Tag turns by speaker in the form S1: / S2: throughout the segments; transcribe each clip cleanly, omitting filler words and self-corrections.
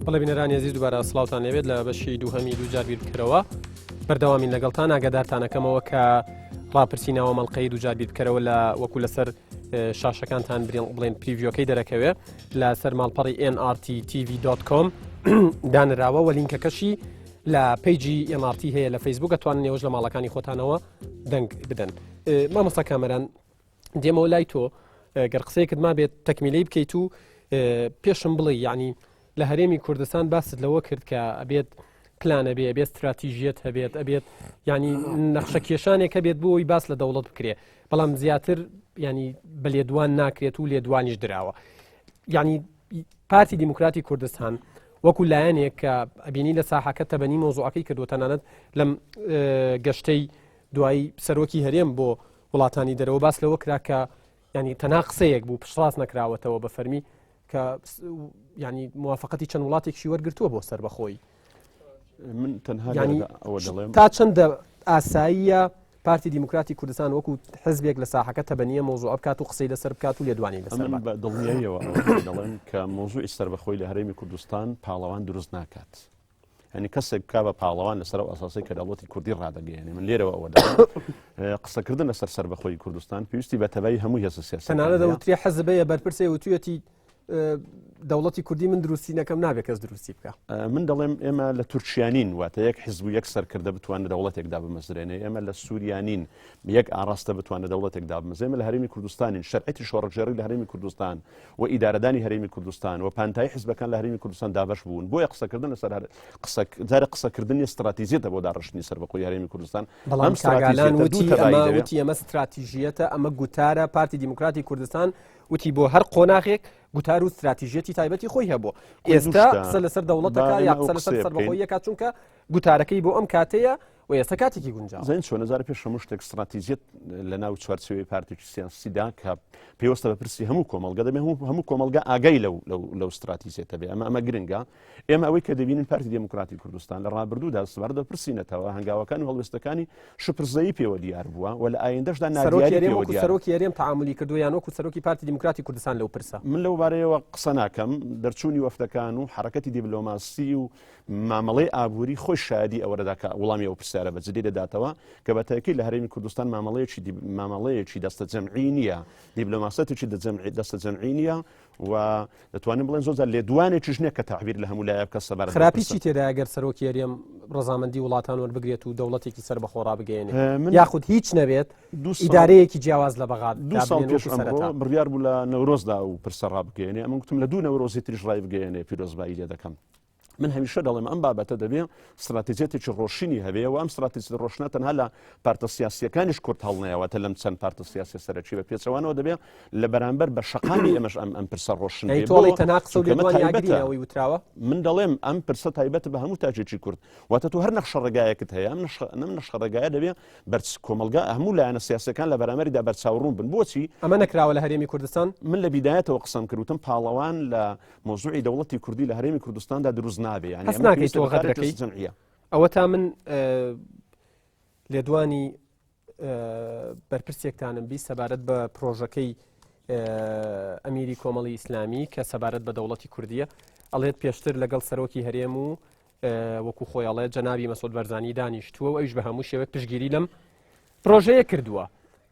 S1: بەڵێ بینەرانی عزیز دووبارە سڵاوتان لەوێت لە بەشی دووهەمی دووجار بیرکەرەوە بەردەوامین لەگەڵتان ئاگادارتانەکەمەوە کە ڕاپرسینەوە مەڵقەی دووجار بیرکەرەوە لە وەکو لەسەر شاشەکانتان بڵێن پریڤیۆکەی دەرەکەوێت لەسەر ماڵپەڕی nrttv.com دانراوە و لینکەکەشی لە پیجی NRT هەیە لە فەیسبوک ئەتوانن نێوەش لە ماڵەکانی خۆتانەوە دەنگ بدەن. مامۆستا کامەران دێمەوە لای تۆ گەر قسەیەکت ما بێت تەکمیلەی بکەیت و پێشم بڵێ یعنی لە هەرێمی کوردستان باست لەوە کرد کە ئەبێت پلانە بێ ئەبێت استراتیژیەت هەبێت ئەبێت ینی نەخشە کێشانێک هەبێت بۆی باس لە دەوڵەت بکرێ بەڵام زیاتر ینی بە لێدوان ناکرێت و لێدوانیش دراوە. ینی پارتی دیموکراتی کوردستان وەکو لایەنێک کە ئەبینی لە ساحەکە تەبەنی مۆزوعەکەی کردووە تەنانەت لەم گەشتەی دوایی سەرۆکی هەرێم بۆ وڵاتانی دەرەوە باس لەوە کرا کە ینی تەنا قسەیەک بوو پشتڕاست نەکراوەتەوە بە فەرمی کە ینی موافقەتی چەند وڵاتێکی وەرگرتووە بۆ سەر بەخۆی.
S2: من تەنها ئەوە دەڵێم
S1: تا چەندە ئاساییە پارتی دیموکراتی کوردستان وەکو حزبێک لە ساحەکە تەبەنیە مۆزوع بکات و قسەی لەسەر بکات و لێدوانی لەسەر
S2: بە دڵنیاییەوە دەڵێن کە مۆزوعی سەربەخۆی لە هەرێمی کوردستان پاڵەوان دروست ناکات. ینی کەسێک بکا بە پاڵەوان لەسەر ئاساسی کە دەوڵەتی کوردی ڕادەگەیەنێ من لێرەوە ئەوە قسەکردن لەسەر سەربەخۆی کوردستان پێویستی بە تەبەی هەموو هێزە سیاسی
S1: تەنانەت دەوترێ حەزبەیە بەرپرسێ وتوێتی دەوڵەتی کوردی من دروستی نەکەم نابێت کەس دروستی بکە.
S2: من دەڵێم ئێمە لە تورکیانین واتە یەک حزب و یەک سەرکردە بتوانە دەوڵەتێکدا بمەزرێنێ ئێمە لە سووریانین یەک ئاراستە بتوانە دەوڵەتێکدا بمەزرێنێ لە هەرێمی کوردستانین شەرعەتی شۆڕەجێڕی لە هەرێمی کوردستان و ئیدارەدانی هەرێمی کوردستان و پانتای حزبەکان لە هەرێمی کوردستان دابەش بوون بۆیە قسەکردن لەسەر جارە قسەکردنی استراتیژیەتە بۆ داڕشتنی سەربەخۆی هەرێمی کوردستان.
S1: بەڵام کاگالان وتی ئەمە استراتیژیەتە ئەمە گوتارە پارتی دیموکراتی کوردستان وتی بۆ هەر قۆناغێک گوتار و استراتیژیەتی تایبەتی خۆی هەبوو. ئێستا قسە لەسەر دەوڵەتەکە یا قسە لەسەر سەربەخۆییەکە چونکە گوتارەکەی بۆ ئەم کاتەیە و ئێستا کاتێکی گونجاو
S2: زین چۆن نەزار پێش هەموو شتێک استراتیژیەت لە ناو چوارچێوەی پارتێکی سیاسیدا کە پێوەستە بە پرسی هەموو کۆمەڵگە دەبێ هەموو کۆمەڵگە ئاگای لەو استراتیژیەتە بێ ئەمە گرنگە. ئێمە ئەوەی کە دەبینین پارتی دیموکراتی کوردستان لە ڕابردوودا سوبارە دەپرسینەتەوە هەنگاوەکان و هەڵوێستەکانی شپرزەیی پێوە دیار بووە و لە ئایندەشدا نادیاری پێوە دیار.
S1: سەرۆکی هەرێم تعاملی کردو یان وەکو سەرۆکی پارتی دیموکراتی کوردستان لەو پرسە
S2: من لەو بارەیەوە قسە ناکەم. دەرچوونی وەفدەکان و حرەکەتی دیبلۆماسی و مامەڵەی ئابووری خۆی شادی ئەوەدا کە وەڵامی ئەو پرسیارە بەجددی دەداتەوە کە بە تاکید لە هەرێمی کوردستان مامەڵەیەکی دەستە جەمعی نییە دیبلۆماسەتێکی دەستە جەمعی نییە و دەتوانین بڵێن زۆر لێدوانێکیش نییە کە تعبیر لە هەموو لایە بکە سەبارەت
S1: خراپی چی تێدا ئەگەر سەرۆکی هەرێم ڕەزامەندی وڵاتان وەربگرێت و دەوڵەتێکی سەربەخۆ ڕابگەیەنێت یاخود هیچ نەبێت ئیدارەیەکی جیاواز لە بەغات
S2: 2 ساڵ پێش ئەمڕۆ بڕیار بوو لە نەورۆزدا و پرسە ڕابگەیەنێ ئەمە گوتم لە 2 نەورۆزی تریش ڕای بگەیەنێ پیرۆزبایی لێ دەکەم. من هەمیشە دەڵێم ئەم بابەتە دەبێ استراتیژیەتێکی ڕۆشنی هەبێ و ئەم استراتیژیە ڕۆشنە تەنها لە پارتە سیاسیەکانیش کورت هەڵنەیەوەتە لەم چەند پارتە سیاسی سەرەکی بە پێچەوانەوە دەبێ لە بەرامبەر بە شەقامی ئەمەش ئەم پرسە ڕۆشن من دەڵێم ئەم پرسە تایبەت بە هەموو تاجێکی کورد واتە تو هەر نەخشە ڕێگایەکت هەیە ئەم نەخشە ڕێگایە دەبێ بەرچ کۆمەلگا هەموو لایەنە سیاسەکان لە بەرامبەریدا بەرچاوڕوون بن. بۆچی
S1: ئەمە نەکراوە لە هەرێمی کوردستان؟
S2: من لە بیدایەتەوە قسەم کردوتم پاڵەوان لە مۆزوعی دەوڵەتی کوردی لە هەرێمی کوردستاندا دروست نابێ
S1: ئەوە تا من لێدوانی بەرپرسێکتانم بی سەبارەت بە پرۆژەکەی ئەمیری کۆمەڵی ئیسلامی کە سەبارەت بە دەوڵەتی کوردیە ئەڵێت پێشتر لەگەڵ سەرۆکی هەرێم و وەکو خۆی ئەڵێت جەنابی مەسعود بەرزانی دانیشتووە و ئەویش بە هەموو شێوەیە پشگیری لەم پرۆژەیە کردووە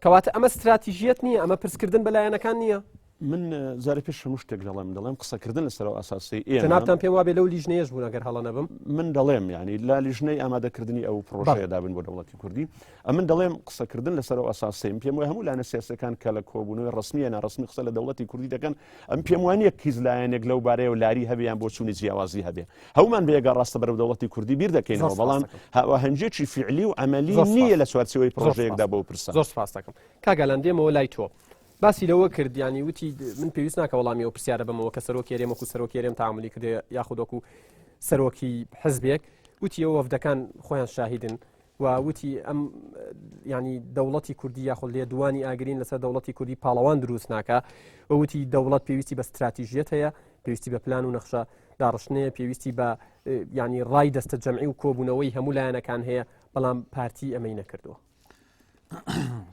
S1: کەواتە ئەمە استراتیژیەت نییە ئەمە پرسکردن بەلایەنەکان نییە.
S2: من زارە پێش هەموو شتێک دەڵێم قسەکردن لەسەرەوە ئاساسی
S1: جەنابتان پێم وابێ لەو لیژنەیەش بوون ئەگەر هەڵە نەبم
S2: من دەڵێم ینی لا لیژنەی ئامادەکردنی ئەو پرۆژەیەدا بن بۆ دەوڵەتی کوردی من دەڵێم قسەکردن لەسەرەوە ئاساسیم پێم وایە هەموو لایەنە سیاسەکان کە لە کۆبوونەوەی ڕسمیە ناڕسمی قسە لە دەوڵەتی کوردی دەکەن ئەم پێم وانە کیز لایەنێک لەو بارەیە و لاری هەبیان بۆ چوونی جیاوازی هەبێ هەومان بێگە ڕاستە بەرەو دەوڵەتی کوردی بیر دەکەینەوە بەڵام هەنجێکی فعلی و عملی نییە لە چوارچێوەی پرۆژەیەکدا بۆ پرسە.
S1: زۆر سپاس دەکەم کاگالان دێمەوە لای تۆ باسی لەوە کرد ینی وتی من پێویست ناکە وەڵامی ئەو پرسیارە بمەوە کە سەرۆکی هەرێم وەکو سەرۆکی هەرێم تعاملی کردێ یاخود وەکو سەرۆکی حزبێک وتی ئەو وەفدەکان خۆیان شاهیدن و وتی ئەم ینی دەوڵەتی کوردی یاخود لێدوانی ئاگرین لەسەر دەوڵەتی کوردی پاڵەوان دروست ناکە و وتی دەوڵەت پێویستی بە استراتیژیەت هەیە پێویستی بە پلان و نەخشە داڕشتنەیە پێویستی بە ینی ڕای دەستە جەمعی و کۆبوونەوەی هەموو لایەنەکان هەیە بەڵام پارتی ئەمەی نەکردووە.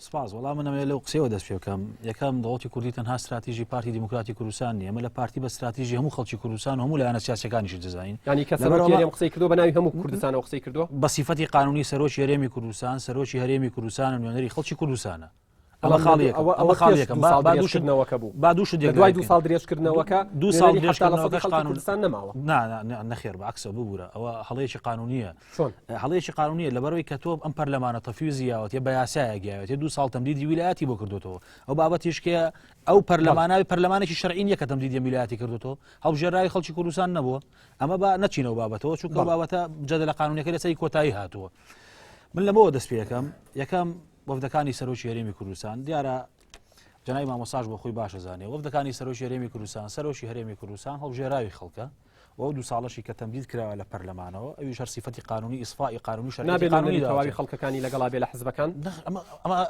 S3: سپاس وەڵام منەوێ لەو قسەوە دەست پێ بکەم یەکەم دەوڵەتی کوردی تەنها استراتیژی پارتی دیموکراتی کوردستان نیە ئەمە لە پارتی بە استراتیژی هەموو خەڵکی کوردستان هەموو لایەنە سیاسیەکانیشی دەزانین
S1: ینی کە سەرۆکی هەرێم قسەی کردو بە ناوی هەموو کوردستانەوە قسەی کردووە
S3: بە سیفەتی قانونی سەرۆکی هەرێمی کوردستان سەرۆکی هەرێمی کوردستان و نوێنەری خەڵکی کوردستانە ئەمە خاڵیەکەم با دووش
S1: دوای 2 ساڵ درێژکردنەوەکە
S3: 2 ساڵ درێژکردنەوەکە
S1: کوردستان نەماوە
S3: نەخێر بەعکسە ببوورە ئەوە هەڵەیەکی قانونیە هەڵەیەکی قانونیە لەبەرەوەی کە تۆ ئەم پەرلەمانە تەفیوزیاوە تێ بە یاسایە گیاوێت 2 ساڵ تەمدیدی ویلایەتی بۆ کردوتەوە ئەو بابەتیشکە ئەو پەرلەماناوی پەرلەمانێکی شەرعین یەکە تەمدیدی ویلایەتی کردوتەوە هەڵبژێڕاوی خەڵکی کوردستان نەبووە ئەمە بە نەچینەوە بابەتەوە چونکە بابەتە جەدەلە قانونیەکە لەسەری کۆتایی هاتووە من لەمەوە دەست پێ یەکەم وەفدەکانی سەرۆکی هەرێمی کوردستان دیارە جنای مامۆساژ بۆ خۆی باشە زانێ وەفدەکانی سەرۆکی هەرێمی کوردستان سەرۆکی هەرێمی کوردستان هەڵبژێراوی خەڵکە و 2 ساڵەشی کە تەمدید کراوە لە پەرلەمانەوە ئەویش هەر سیفەتی قانونی ئیسفای قانونی شەرعی قانونی
S1: تەواوی خەڵکەکانی لەگەڵا بێ لە حزبەکان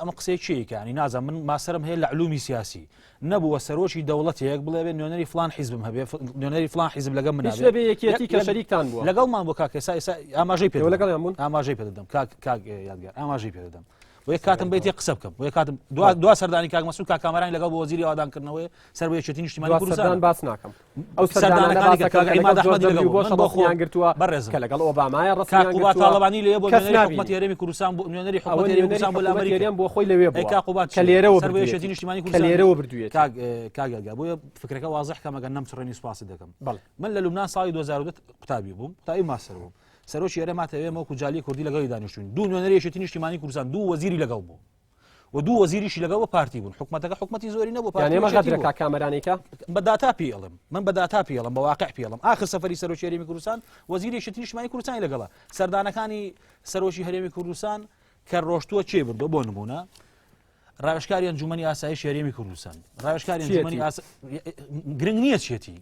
S3: ئەمە قسەیەکیەکە ینی نازانم من ماسەرم هەیە لە علومی سیاسی نەبووە سەرۆکی دەوڵەتێک بڵێ بێ نوێنەری فلان حیزبم هەبێ نوێنەری فلان حیزب لەگەڵ من
S1: هیچ لەبێ یەکێتی کە شەریکتان بووە
S3: لەگەڵمان بۆ کاک ئێستا ئاماژەی پێ
S1: لەگەڵیان بوون
S3: ئاماژەی پێ دەدەم کاک یادگار ئاماژەی پێ دەدەم وەک کاتم بیت قسە بکەم وەک کاتم دو سەردانی کاک مەسعود کاک کامەرانی لەگەڵ بۆ وەزیری ئاوادانکردنەوەی سەر بە یەکێتی نیشتیمانی کوردستان
S1: باس ناکەم ئەو
S3: سەردانەکانی کە کاک عیماد ئەحمەدی لەگەڵ
S1: بۆ خۆیان گرتووە
S3: بەڕێزم
S1: کە لەگەڵ ئۆبامایە ڕەسمیان
S3: گرتووە تاڵبانی لێ بۆ نوێنەری حکومەتی هەرێمی کوردستان بۆ نوێنەری حکومەتی هەرێمی کوردستان بۆ لامەریکا
S1: بۆ خۆی لەوێ بووە کە لێرەوە
S3: سەر بە یەکێتی نیشتیمانی کوردستان
S1: کە لێرەوە بردوویێت
S3: کاک یادگار بۆیە فکرەکە واضح کەم ئەگەر نەمچڕێنی سوپاس دەکەم من لە لوبنان ساڵی 2002 قوتابی بووم قوتابی ماستەر بووم سەرۆکی هەرێماتەوێ وەکو جالی کوردی لەگەڵی دانیشتوین دوو نوێنەری یەکێتی نیشتیمانی کوردستان دوو وەزیری لەگەڵ بوو و دوو وەزیریشی لەگەڵ بە پارتی بوون حکومەتەکە حکومەتی زۆری نەبوو
S1: پارتی ئەمە غەدرە کامەرانێکە
S3: بە داتا پێڵم من بە داتا پێڵم بە واقع پێڵم آخر سەفەری سەرۆکی هەرێمی کوردستان وەزیری یەکێتی نیشتیمانی کوردستانی لەگەڵا سەردانەکانی سەرۆکی هەرێمی کوردستان کە ڕۆشتووە چێ بردووە بۆ نمونە ڕاوێژکاری ئەنجومەنی ئاسایش هەرێمی کوردستان ڕاوێژکاری ئەنجومەنی گرنگ نییە چێتی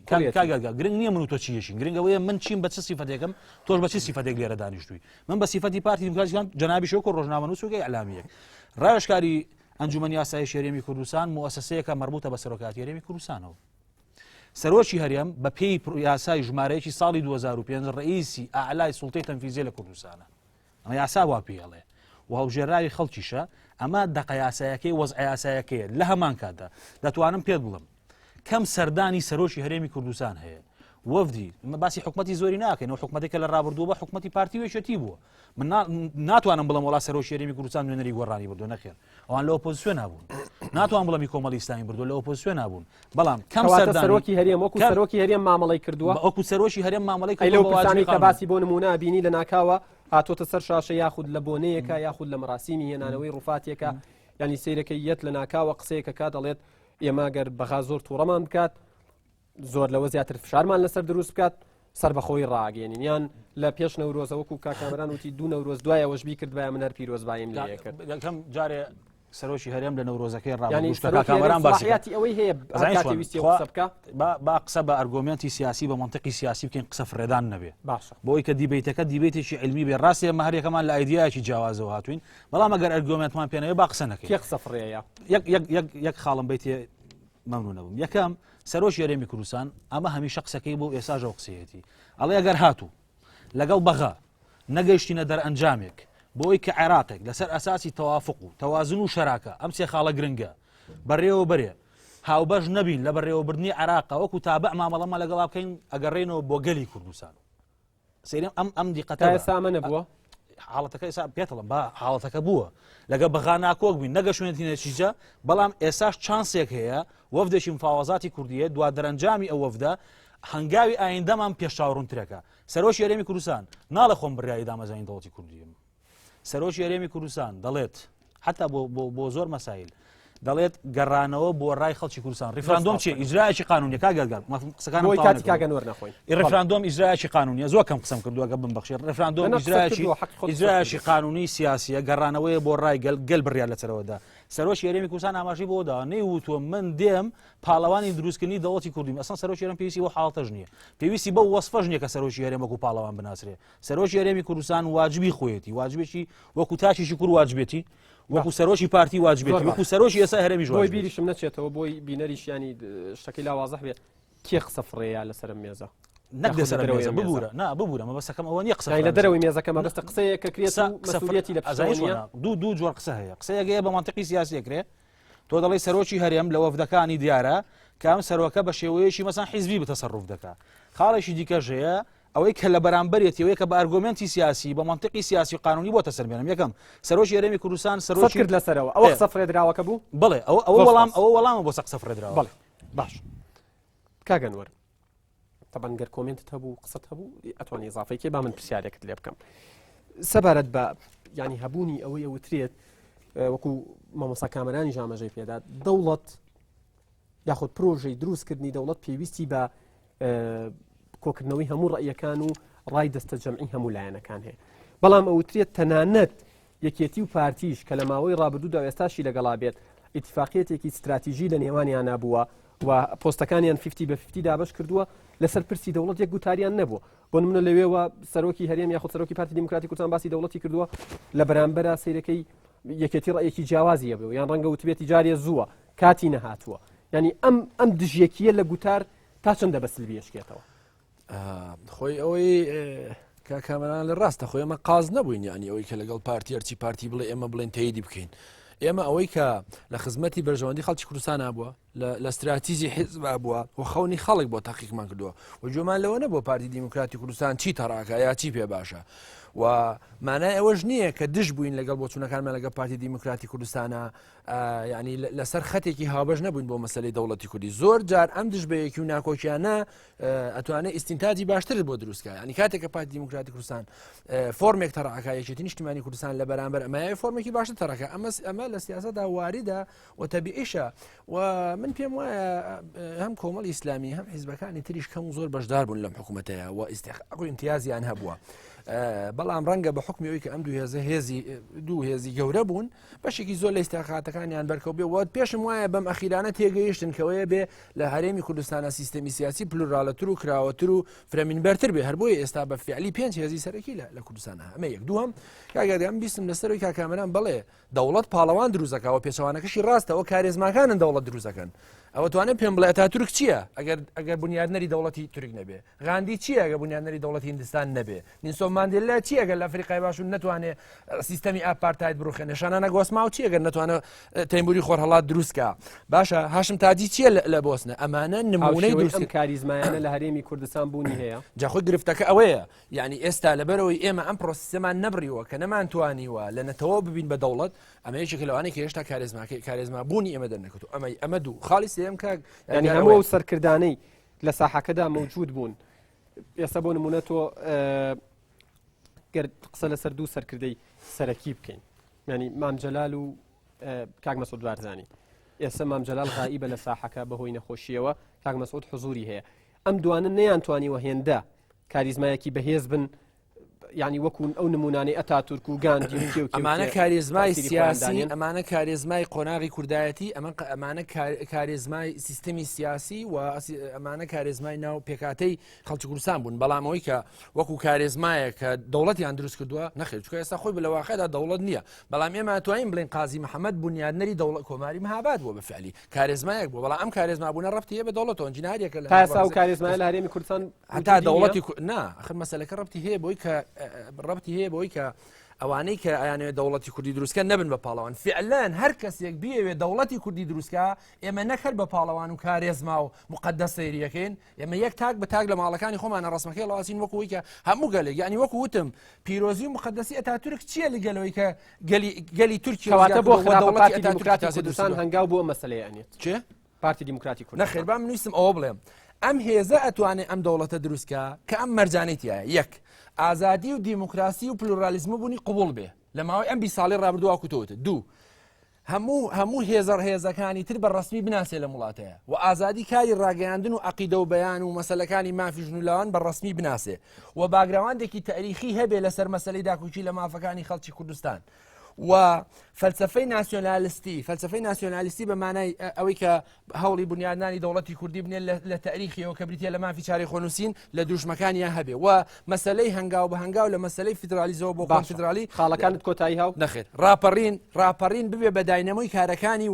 S3: گرنگ نییە من و تۆ چیەشین گرنگەوەیە من چیم بە چ سیفەتێکم تۆش بە چ سیفەتێک لێرە دانیشتووی من بە سیفەتی پارتی دیموکراتیەکان جەنابی شەوکۆ ڕۆژنامەنووس و ئیعلامیەک ڕاوێژکاری ئەنجومەنی ئاسایش هەرێمی کوردستان مؤسسەیەکە مربوطە بە سەرۆکاتی هەرێمی کوردستانەوە سەرۆکی هەرێم بە پێی یاسای ژمارەیەکی ساڵی 2005 ڕئیسی ئاعلای سوڵتەی تەنفیزیە لە کوردستانە ئەمە یاسا وا پێڵێ و هەڵبژێراوی خەڵکیشە ئەمە دەقە یاسایەکەی وەزع یاسایەکەیە لە هەمان کاتدا دەتوانم پێت بڵم کەم سەردانی سەرۆکی هەرێمی کوردستان هەیە وەفدی باسی حکومەتی زۆری ناکەینەوە حکومەتێکە لە ڕابردووە بە حکومەتی پارتی وێشەتی بووە من ناتوانم بڵم وڵا سەرۆکی هەرێمی کوردستان نوێنەری گۆڕانی بردو نەخێر ئەوان لە ئۆپۆزیسیۆن نابوون ناتوان بڵمی کۆمەڵی ئیسلامی بردو لە ئۆپۆزیسیۆن نابوون بەڵام کەم
S1: سەرۆکی هەرێم وەکو سەرۆکی هەرێم مامەڵەی کردووە
S3: وەکو سەرۆکی هەرێم مامەڵەی
S1: کردووە لەو پرسانی کە باسی بۆ نمونە بینی لە ناکاوە هاتۆتە سەر شاشە یاخود لە بۆنەیەکە یاخود لە مەراسیمی هێنانەوەی ڕوفاتێکە ینی سەیرەکەی یەت لە ناکاوە قسەیەکە کات دەڵێت ئێمە گەر بەغا زۆر تووڕەمان بکات زۆر لەوە زیاتر فشارمان لەسەر دروست بکات سەر بەخۆی ڕاگەێنین یان لە پێش نەورۆزە وەکو کاکامەران وتی دوو نەورۆز دوایەوەش بیکردبای من هەر پیرۆزبایم لێ کرد
S3: یەکەم جارێ سەرۆکی هەرێم لە نەورۆزەکەی
S1: ڕابردووکامەران باسیەتی ئەوەی هەیە
S3: با قسە بە ئەرگۆمنتی سیاسی بە منطقی سیاسی بکەین قسە فرێدان نەبێ باشە بۆی کە دیبیتەکە دیبێتێکی علمی بێ ڕاستی ئەمە هەر یەکەمان لە ئایدیایەکی جیاوازەوە هاتوین بەڵام ئەگەر ئەرگۆمنتمان پێنەوێ با قسە نەکەین
S1: قسە فڕێیە
S3: یەک خاڵم بیتێ مەمنون نەبووم یەکەم سەرۆکی هەرێمی کوردستان ئەمە هەمیشە قسەکەی بۆ ئێساژە قسەیەتی ئەڵێ ئەگەر هاتوو لەگەڵ بەغا نەگەیشتینە دەرئەنجامێک بۆی کە عێراقێک لەسەر ئەساسی تەوافق و تەوازن و شەراکە ئەم سێ خاڵە گرنگە بەڕێوە بەرێ هاوبەش نەبین لە بەڕێوەبردننی عێراقا وەکو تابع مامەڵەمە لەگەڵا بکەین ئەگەڕێنەوە بۆ گەلی کوردستان سێرم ئەم دیقەتە
S1: ئێسامە نەبووە
S3: حاڵەتەکە ئێستا پێتەڵم با حاڵەتەکە بووە لەگە بەغا ناکۆک بووین نەگەشوێنێتینەچیجە بەڵام ئێساش چانسێک هەیە وەفدێکی مفاوەزاتی کوردیە دوا دەرەنجامی ئەو وەفدە هەنگاوی ئایندەمان پێشاوڕوونترەکە سەرۆکی هەرێمی کوردستان ناڵە خۆم بڕیایی دامەزانی دەوڵەتی کوردیم سەرۆکی هەرێمی کوردستان دەڵێت حتا بۆ زۆر مەسایل دەڵێت گەڕانەوە بۆ ڕای خەڵکی کوردستان ڕیفراندۆم چی ئیجرایەکی قانونی کاگەلگەر قسەکان
S1: کاتی کاگەنوەر نەخۆین
S3: ڕیفراندۆم ئیجرایەکی قانونیە زۆر کەم قسەم کردووە گە بمبەخشێت ڕیفراندۆم ئیجرایەکی قانونی سیاسیە گەڕانەوەیە بۆ ڕای گەل بڕیار لەسەرەوەدا سەرۆکی هەرێمی کوردستان ئاماژەی بۆ دا نەیوتووە من دێم پاڵەوانی دروستکردنی دەوڵەتی کوردیم ئەسڵ سەرۆکی هەرێم پێویستی بۆ حاڵەتەش نییە پێویستی بە وەسفەش نییە کە سەرۆکی هەرێم وەکو پاڵەوان بناسرێ سەرۆکی هەرێمی کوردستان واجبی خۆیەتی واجبێکی وەکو تاچیشی کوور واجبێتی وەکو سەرۆکی پارتی واجبێتی وەکو سەرۆکی ئێستا هەرێمی
S1: بۆی بیریشم نەچێتەوە بۆی بینەریش ینی شتەکەی لا وازەح بێت کێ قسە فڕێیە لەسەر مێزە
S3: نەک لەسەر مێزە ببوورە ببوورە مەبەستەکەم ئەوە نیە قسە
S1: لە دەرەوەی مێزەکەمە بەستە قسەیە کە کرێت مەسئولیەتی لە پشتیوانیە
S3: دوو جۆر قسە هەیە قسەیەگەیە بە منطقی سیاسیەکرێ تۆ دەڵی سەرۆکی هەرێم لە وەفدەکانی دیارە کام سەرۆکە بە شێوەیەکی مەسان حیزبی بتەسەڕوف دەکا خاڵێکی دیکەش هەیە ئەوەی کە لە بەرامبەرێتەوەی کە بە ئارگومنتی سیاسی بە منطقی سیاسی و قانونی بۆ تەسەربێنم یەکەم سەرۆکی هەرێمی کوردستان سەرۆکی
S1: کرد لەسەرەوە ئەوە قسە فرێدراوەکە بوو
S3: بڵێ ئەوە وەڵامە بۆ قسە فرێدراوە
S1: بڵێ باش کاگەنوەر طبعا گەر کۆمنتت هەبوو قسەت هەبوو ئەتوانی ئیزافەیەکی با من پرسیارێکت لێ بکەم سەبارەت بە ینی هەبوونی ئەوەی ئەوترێت وەکو مامۆستا کامەرانی ژامەژەی پێدات دەوڵەت یاخود پرۆژەی دروستکردنی دەوڵەت پێویستی بە کۆکردنەوەی هەموو ڕەیەکان و ڕای دەستە جەمعی هەموو لایەنەکان هەیە بەڵام ئەوترێت تەنانەت یەکێتی و پارتیش کە لە ماوەی ڕابردوودا ئێستاشی لەگەڵا بێت ئیتفاقیەتێکی استراتیژی لە نێوانیان نابووە و پۆستەکانیان 50 بە 50 دابش کردووە لەسەر پرسی دەوڵەت یەک گوتاریان نەبووە بۆ نمونە لەوێوە سەرۆکی هەرێم یاخود سەرۆکی پارتی دیموکراتی کوردستان باسی دەوڵەتی کردووە لە بەرامبەر سەیرەکەی یەکێتی ڕەیەکی جیاوازی هەبێ یان ڕەنگە وتبێتی جارێ زووە کاتی نەهاتووە ینی ئەم دژیەکیە لە گوتار تا چەندە بە سلبیەشکێتەوە
S4: خۆی ئەوەی کامەران لە ڕاستە خۆی ئەمە قاز نەبووین ینی ئەوەی کە لەگەڵ پارتی ئەرچی پارتی بڵێ ئێمە بڵێن تەیدی بکەین ئێمە ئەوەی کە لە خزمەتی بەرژەوەندی خەڵکی کوردستان بووە لە استراتیژی حیزب بووە و خەونی خەڵک بۆ تاقیقمان کردووە و جۆمان لەوە نەبووە پارتی دیموکراتی کوردستان چی تەڕاکە یا چی پێ باشە و مانای ئەوەش نییە کە دش بووین لەگەڵ بۆچوونەکانمان لەگەڵ پارتی دیموکراتی کوردستانە ینی لەسەر خەتێکی هاوبەش نەبووین بۆ مەسەلەی دەوڵەتی کوردی زۆر جار ئەم دش بەیەکی و ناکۆکیانە ئەتوانێت ئیستینتاجی باشتر بۆ دروستکە ینی کاتێک کە پارتی دیموکراتی کوردستان فۆرمێک تەڕاکە یەکێتی نیشتیمانی کوردستان لە بەرامبەر ئەمایە فۆرمێکی باشتر تەڕەکە ئەمە لە سیاسەتدا واریدە و تەبیعیشە و من پێم وایە هەم کۆمەڵی ئیسلامی هەم حیزبەکانی تریش کەم زۆر بەشدار بوون لەم حکوومەتەیە و ئیستحقاق و امتیازیان هەبووە بەڵام ڕەنگە بە حکمیەوەی کە ئەم دوو هێزی گەورە بوون بەشێکی زۆر لە ئیستحقاقاتەکانیان بەرکەوت بێ و پێشم وایە بەم ئەخیرانە تێگەیشتن کەوەیە بێ لە هەرێمی کوردستانە سیستەمی سیاسی پلورالەتر و کراوەتر و فرەمینبەرتر بێ هەر بۆیە ئێستا بە فعلی 5 هێزی سەرەکی لە کوردستانە ئەمە یەک دووەم کاگەدەم بیستم لەسەرەوەی کاکامەران بڵێ دەوڵەت پاڵەوان دروستەکەەوە پێچەوانەکەشی ڕاستەوە کارێزماکانن دەوڵەت دروستەکەن ئەوە توانێت پێم بڵێ تا تورک چییە ئەگەر بنیادنەری دەوڵەتی تورک نەبێ غاندی چییە ئەگەر بنیادنەری دەوڵەتی هیندستان نەبێ نیلسۆن ماندێلا چییە ئەگەر لە ئەفریقای باشوور نەتوانێت سیستەمی ئاپارتایت بڕوخێنێ شانانە گۆسماو چییە ئەگەر نەتوانێت تەیموری خۆرهەڵات دروستکە باشە هاشم تاجی چییە لە بۆسنە ئەمانە نمونەی دروست
S1: کاریزمایانە لە هەرێمی کوردستان بوونی هەیە
S4: جاخۆی گرفتەکە ئەوەیە یعنی ئێستا لەبەرەوەی ئێمە ئەم پرۆسیسەمان نەبڕیوە کە نەمانتوانیوە لە نەتەوە ببین بە دەوڵەت ئەمە یەکێکە لەوانەیە کە هێشتا کارێزما بوونی ئەمە دەرنەکەوتو ئەمە دوو خاڵی سێم کاک
S1: هەموو سەرکردانەی لە ساحەکەدا موجود بوون ئێستا بۆ نمونە تۆ گەر قسە لەسەر دوو سەرکردەی سەرەکی بکەین ینی مامجەلال و کاک مەسعود بارزانی ئێستا مامجەلال غائیبە لە ساحەکە بەهۆی نەخۆشیەوە کاک مەسعود حزوری هەیە ئەم دوانە نەیانتوانیوە هێندە کاریزمایەکی بەهێز بن ینی وەکوون ئەو نمونانەی ئەتاتورک و گاندی
S4: ئەمانە کارێزمای سیاسی ئەمانە کارێزمای قۆناغی کوردایەتی ئەمانە کارێزمای سیستەمی سیاسی و ئەمانە کارێزمای ناو پێکاتەی خەڵکی کوردستان بوون بەڵامەوەی کە وەکو کارێزمایە کە دەوڵەتیان دروست کردووە نەخێر چکە ئێستا خۆی بە لەواقعدا دەوڵەت نییە بەڵام ئێمە توانین بڵێن قازی محەممەد بنیادنەری دەوڵەت کۆماری مەهاباد بووە بەفعلی کارێزمایەک بوو بەڵام ئەم کارێزما بوونە ڕەبتی هەیە بە دەوڵەتەوە جیناریەکە لە
S1: تاسا و کارێزمای لە هەرێمی کوردستان
S4: هەتا دەوڵەتی آخر مەسەلەکە ڕەبتی هەیە بۆی کە ڕەبتی هەیە بۆی کە ئەوانەی کە ئەیانەوێت دەوڵەتی کوردی دروستکە نەبن بە پاڵەوان فعلەن هەر کەسێک بیەوێت دەوڵەتی کوردی دروستکە ئێمە نەکەل بە پاڵەوان و کارێزما و مقدەس سەیریەکەین ئێمە یەک تاک بە تاک لە ماڵەکانی خۆمانە ڕسمەکەی لەواسین وەکوی کە هەموو گەلێک یعنی وەکو وتم پیرۆزی و مقدەسی ئەتاتورک چییە لەگەلەوەی کە گەلی تورکی
S1: کەواتە بۆ خراپەتی دیموکراتی کوردستان هەنگاو بۆ مەسەلەیە ئەنێت
S4: چێ
S1: پارتی دیموکراتی کوردستان
S4: نەخێر با من ویستم ئەوە بڵێم ئەم هێزە ئەتوانێت ئەم دەوڵەتە دروستکە کە ئەم مەرجانێتیە یەک ئازادی و دیموکراسی و پلورالیزم بوونی قبول بێ لە ماوەی ئەم 20 ساڵی ڕابردووە کوتەوتە دوو هەموو هێزەکانی تر بە ڕسمی بناسێ لە وڵاتەیە و ئازادی کاری ڕاگەیاندن و عەقیدە و بەیان و مەسەلەکانی مافی ژنولاوان بە ڕسمی بناسێ و باگراوندێکی تاریخی هەبێ لەسەر مەسەلەی داکوچی لە مافەکانی خەڵکی کوردستان و فەلسفەی ناسیۆنالیستی بەمانای ئەوەی کە هەوڵی بنیادنانی دەوڵەتی کوردی بنێن لە تاریخیەوە کە بریتە لە مافی چاری خۆنووسین لە دوژمەکانیان هەبێ و مەسلەی هەنگاو بە هەنگاو لە مەسلەی فیدرالیزەوە بۆ خۆ فیدرالی
S1: خاڵەکانت کۆتایی هاو
S4: نەخێر ڕاپەڕین ببێ بە داینەمۆی کارەکانی